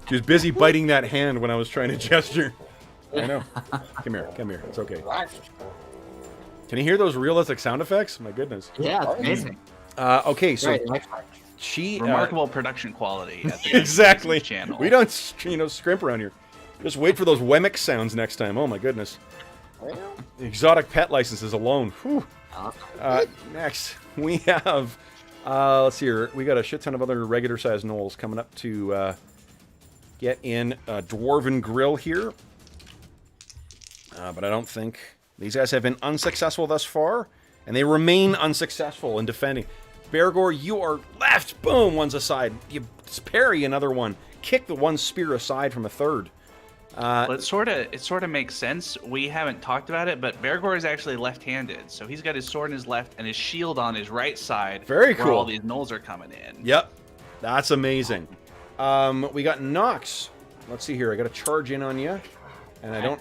She was busy biting that hand when I was trying to gesture. I know. Come here. Come here. It's okay. Can you hear those realistic sound effects? My goodness. Yeah, it's amazing. Okay, so Great. she... Remarkable production quality at the exactly. channel. We don't, scrimp around here. Just wait for those Wemmick sounds next time. Oh, my goodness. The exotic pet licenses alone. Whew. Next, we have... let's see here. We got a shit ton of other regular-sized gnolls coming up to get in a dwarven grill here. But I don't think... These guys have been unsuccessful thus far, and they remain unsuccessful in defending. Bergour, you are left. Boom, one's aside. You parry another one. Kick the one spear aside from a third. Well, it sort of makes sense. We haven't talked about it, but Bergour is actually left-handed, so he's got his sword in his left and his shield on his right side. Very where cool. all these gnolls are coming in. Yep, that's amazing. We got Knox. Let's see here. I got to charge in on you, and I don't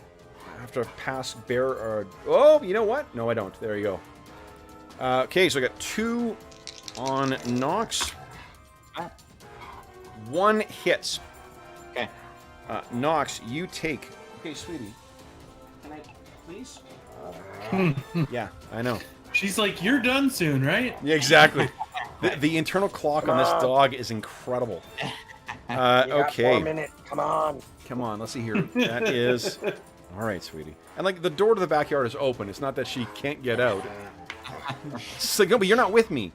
have to pass Bear. Oh, you know what? No, I don't. There you go. Okay, so I got 2 on Knox. 1 hits. Okay. Knox, you take... Okay, sweetie. Can I please? Yeah, I know. She's like, you're done soon, right? Yeah, exactly. The internal clock on this dog is incredible. Okay. 4 minutes. Come on. Come on, let's see here. That is... All right, sweetie. And, like, the door to the backyard is open. It's not that she can't get out. It's like, no, but you're not with me.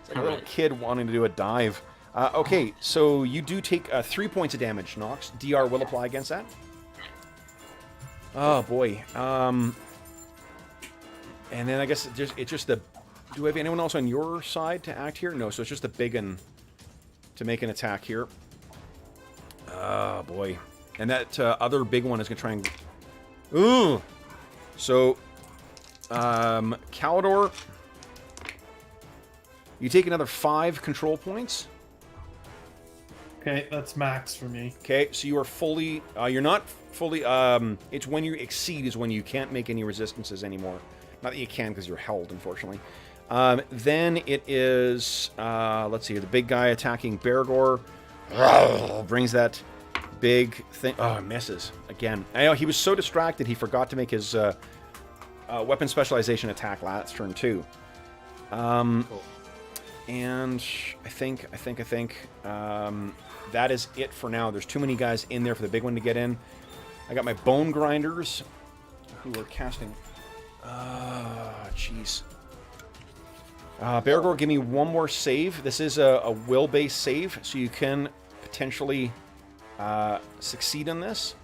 It's like a little kid wanting to do a dive. Okay, so you do take 3 points of damage, Knox. DR will apply against that. Oh, boy. And then I guess it's just the... Do we have anyone else on your side to act here? No, so it's just the big one to make an attack here. Oh, boy. And that other big one is going to try and... Ooh! So, Calidor, you take another 5 control points. Okay, that's max for me. Okay, so you are fully... you're not fully... it's when you exceed is when you can't make any resistances anymore. Not that you can because you're held, unfortunately. Then it is... let's see, the big guy attacking Bergour. Brings that big thing... Oh, misses. Again. I know, he was so distracted he forgot to make his weapon specialization attack last turn, too. Cool. And I think that is it for now. There's too many guys in there for the big one to get in. I got my bone grinders who are casting... jeez. Bergour, give me one more save. This is a will-based save, so you can potentially succeed in this.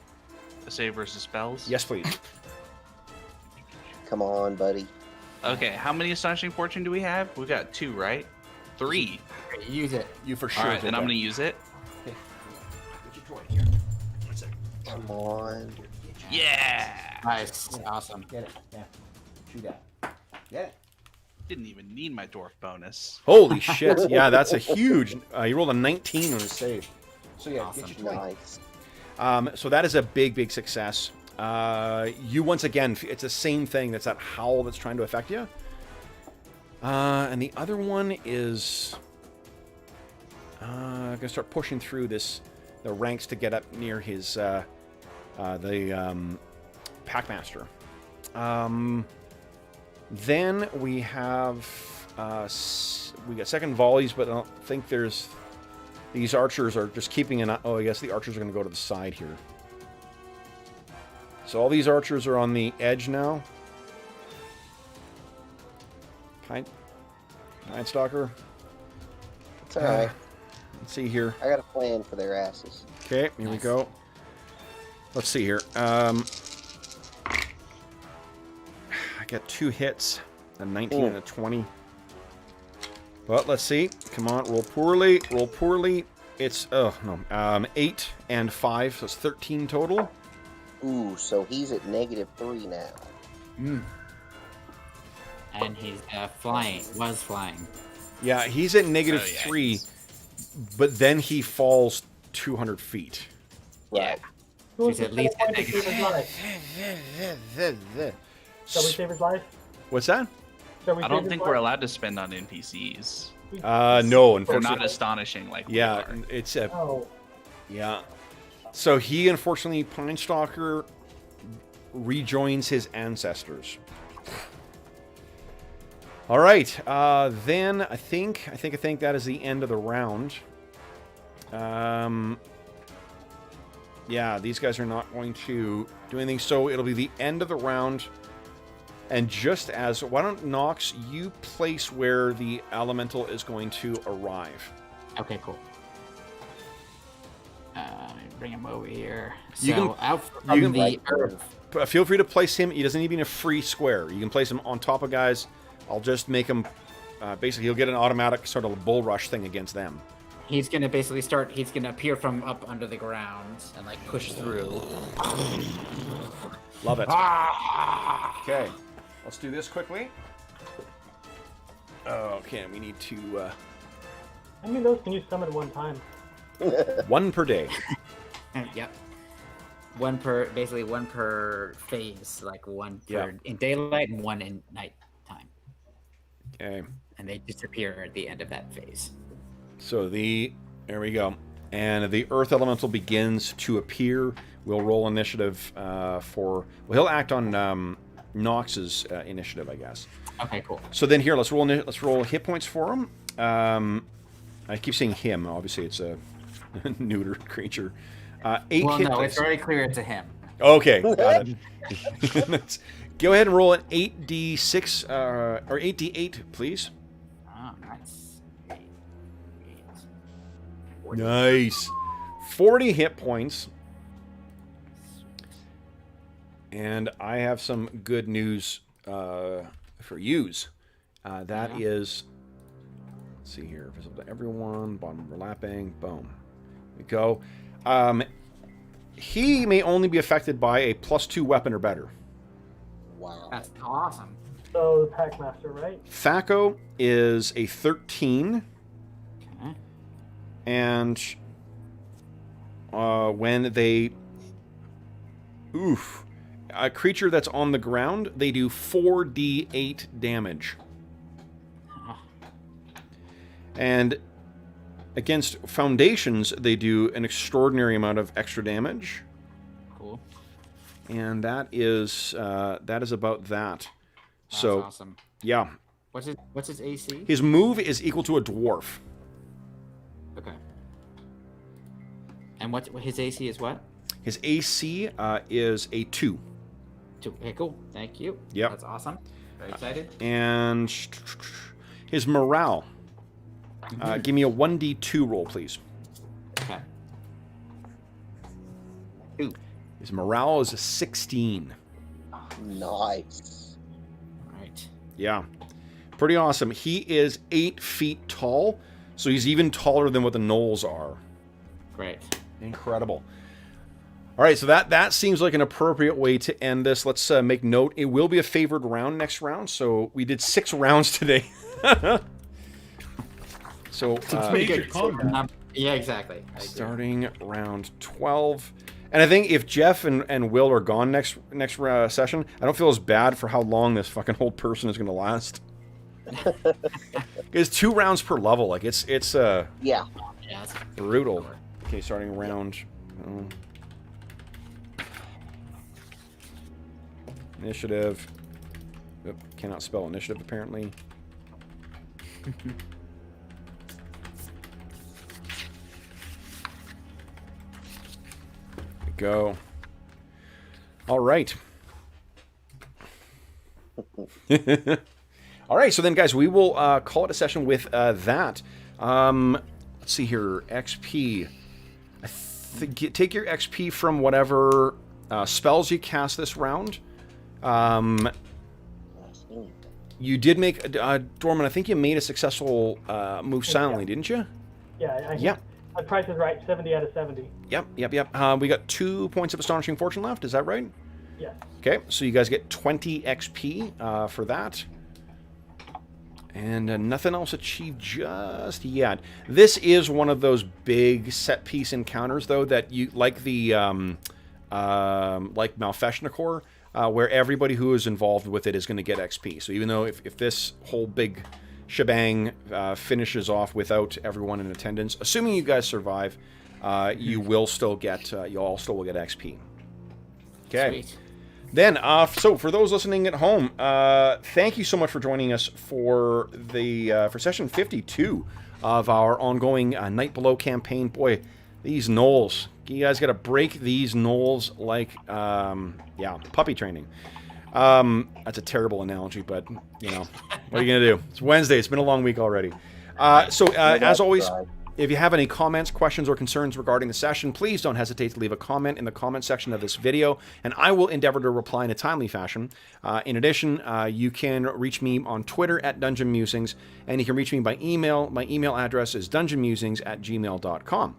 A save versus spells? Yes, please. Come on, buddy. Okay, how many Astonishing Fortune do we have? We've got 2, right? 3. Use it. You for sure. All right, then I'm going to use it. Okay. Get your toy here. 1 second. Come on. Yeah! Nice. Awesome. Get it. Yeah. Shoot that. Get it. Didn't even need my dwarf bonus. Holy shit. Yeah, that's a huge... you rolled a 19 on his save. So yeah, Awesome. get your toy. Nice. So that is a big, big success. You, once again, it's the same thing. That's that howl that's trying to affect you. And the other one is... going to start pushing through the ranks to get up near his... the Packmaster. Then we have... we got second volleys, but I don't think there's... These archers are just keeping an eye... Oh, I guess the archers are going to go to the side here. So all these archers are on the edge now. Pine Stalker. It's alright. Let's see here. I got a plan for their asses. Okay, here we go. Let's see here. I got 2 hits, a 19 and a 20. But let's see. Come on, roll poorly. Roll poorly. It's 8 and 5, so it's 13 total. Ooh, so he's at -3 now. And he's flying. Was flying. Yeah, he's at -3, but then he falls 200 feet. Right. He's at least at Shall we save his life? What's that? Shall we I save don't his think life? we're allowed to spend on NPCs. No, They're unfortunately. not astonishing like we Yeah, are. it's a Oh, yeah. So he, unfortunately, Pinestalker rejoins his ancestors. All right. Then I think that is the end of the round. Yeah, these guys are not going to do anything, so it'll be the end of the round. And just as, why don't Knox, you place where the elemental is going to arrive. Okay, cool. Bring him over here. So You can- out you from can- the earth. Feel free to place him. He doesn't need to be in a free square. You can place him on top of guys. I'll just make him. Basically, he'll get an automatic sort of bull rush thing against them. He's gonna basically start. He's gonna appear from up under the ground and like push through. Love it. Okay, let's do this quickly. Okay, we need to how many of those can you summon at one time? 1 per day. Yep. One per phase, like one per Yeah. in daylight and one in night time, Okay, and they disappear at the end of that phase. so there we go, and the Earth Elemental begins to appear. We'll roll initiative for. Well, he'll act on Knox's initiative, I guess. Okay, cool. So then here, let's roll hit points for him. I keep saying him. Obviously, it's a neuter creature. 8 Well, hit no, points. it's very clear to him. Okay, got it. Go ahead and roll an 8d6 or 8d8, please. Oh, nice. 8. Nice. 40 hit points. And I have some good news for yous. That is, let's see here, visible to everyone, bottom overlapping, boom. There we go. He may only be affected by a +2 weapon or better. Wow. That's awesome. So the Packmaster, right? Thaco is a 13, Okay. and when they... Oof. A creature that's on the ground, they do 4d8 damage. And against foundations, they do an extraordinary amount of extra damage. Cool. And that is about that. That's So, awesome. yeah. What's his AC? His move is equal to a dwarf. Okay. And what his AC is what? His AC is a 2. 2. Okay, cool. Thank you. Yep. That's awesome. Very excited. And his morale. Give me a 1d2 roll, please. Okay. 2. His morale is a 16. Nice. All right. Yeah. Pretty awesome. He is 8 feet tall, so he's even taller than what the gnolls are. Great. Incredible. All right, so that seems like an appropriate way to end this. Let's make note. It will be a favored round next round, so we did 6 rounds today. So Major combat. Yeah, exactly. I agree. starting round 12. And I think if Jeff and Will are gone next session, I don't feel as bad for how long this fucking whole person is going to last. It's 2 rounds per level. Like it's Yeah. Yeah, that's brutal. Okay, starting round. Initiative. Oop, cannot spell initiative apparently. There we go. All right. All right, so then, guys, we will call it a session with that. Let's see here. XP. Take your XP from whatever spells you cast this round. You did make, Dorman, I think you made a successful move silently, didn't you? Yeah, Yep. My price is right, 70 out of 70. Yep. We got 2 points of Astonishing Fortune left, is that right? Yes. Okay, so you guys get 20 XP for that. And nothing else achieved just yet. This is one of those big set-piece encounters, though, that you, like the, like Malfeshnakor, where everybody who is involved with it is going to get XP. So even though if this whole big shebang finishes off without everyone in attendance, assuming you guys survive, you will still get you all still will get XP. Okay. Sweet. Then, so for those listening at home, thank you so much for joining us for the for session 52 of our ongoing Night Below campaign. Boy, these gnolls. You guys got to break these gnolls like, yeah, puppy training. That's a terrible analogy, but, you know, what are you going to do? It's Wednesday. It's been a long week already. So, as always, if you have any comments, questions, or concerns regarding the session, please don't hesitate to leave a comment in the comment section of this video, and I will endeavor to reply in a timely fashion. In addition, you can reach me on Twitter at Dungeon Musings, and you can reach me by email. My email address is dungeonmusings@gmail.com.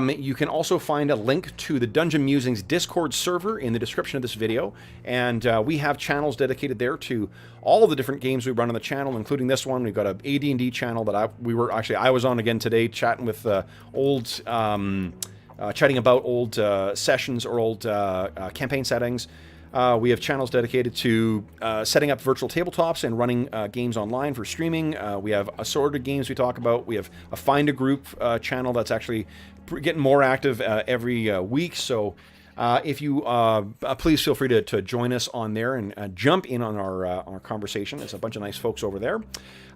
You can also find a link to the Dungeon Musings Discord server in the description of this video, and we have channels dedicated there to all of the different games we run on the channel, including this one. We've got an AD&D channel that I was on again today, chatting with chatting about old sessions or old campaign settings. We have channels dedicated to setting up virtual tabletops and running games online for streaming. We have assorted games we talk about. We have a Find a Group channel that's actually getting more active every week. So if you please feel free to join us on there and jump in on our conversation. There's a bunch of nice folks over there.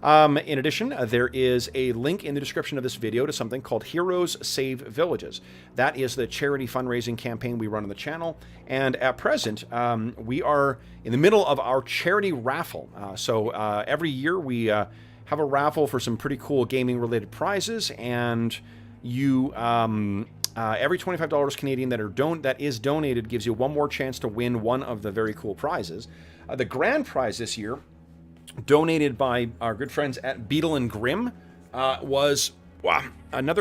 In addition, there is a link in the description of this video to something called Heroes Save Villages. That is the charity fundraising campaign we run on the channel. And at present, we are in the middle of our charity raffle. So every year we have a raffle for some pretty cool gaming-related prizes, and you every $25 Canadian that is donated gives you one more chance to win one of the very cool prizes. The grand prize this year, donated by our good friends at Beetle and Grimm, was a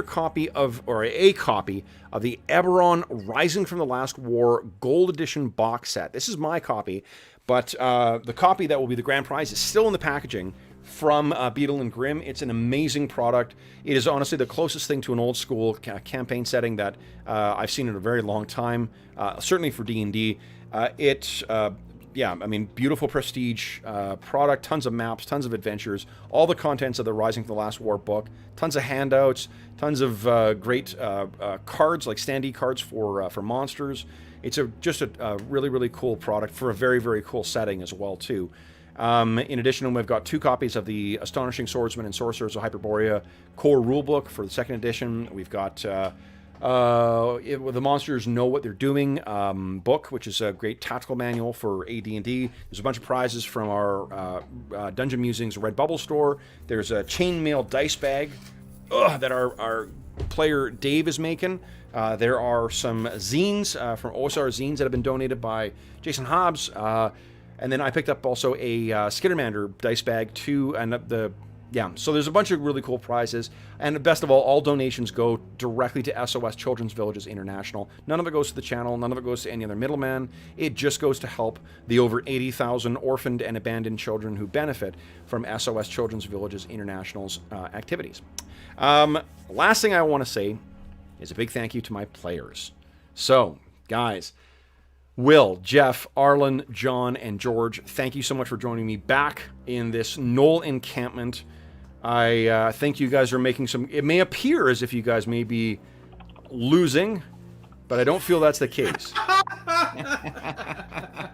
copy of the Eberron Rising from the Last War Gold Edition box set. This is my copy, but the copy that will be the grand prize is still in the packaging from Beetle and Grimm. It's an amazing product. It is honestly the closest thing to an old school campaign setting that I've seen in a very long time, certainly for D&D. Yeah, I mean, beautiful prestige product, tons of maps, tons of adventures, all the contents of the Rising from the Last War book, tons of handouts, tons of great cards, like standee cards for monsters. It's just a really, really cool product for a very, very cool setting as well, too. In addition, we've got 2 copies of the Astonishing Swordsmen and Sorcerers of Hyperborea core rulebook for the 2nd edition. We've got the Monsters Know What They're Doing book, which is a great tactical manual for AD&D. There's a bunch of prizes from our Dungeon Musings Redbubble store. There's a chainmail dice bag that our player Dave is making. There are some zines from OSR Zines that have been donated by Jason Hobbs. And then I picked up also a Skittermander dice bag too, and so there's a bunch of really cool prizes. And best of all donations go directly to SOS Children's Villages International. None of it goes to the channel, none of it goes to any other middleman. It just goes to help the over 80,000 orphaned and abandoned children who benefit from SOS Children's Villages International's activities. Last thing I want to say is a big thank you to my players. So, guys, Will, Jeff, Arlen, John, and George, thank you so much for joining me back in this Gnoll encampment. I think you guys are making some... It may appear as if you guys may be losing, but I don't feel that's the case.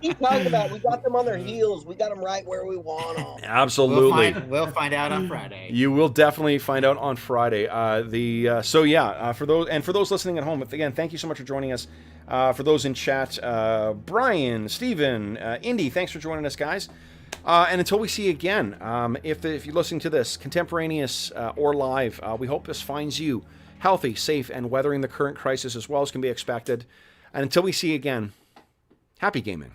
Keep talking about it. We got them on their heels. We got them right where we want them. Absolutely. We'll find out on Friday. You will definitely find out on Friday. For those listening at home, again, thank you so much for joining us. For those in chat, Brian, Steven, Indy, thanks for joining us, guys. And until we see you again, if you're listening to this, contemporaneous or live, we hope this finds you healthy, safe, and weathering the current crisis as well as can be expected. And until we see you again, Happy gaming.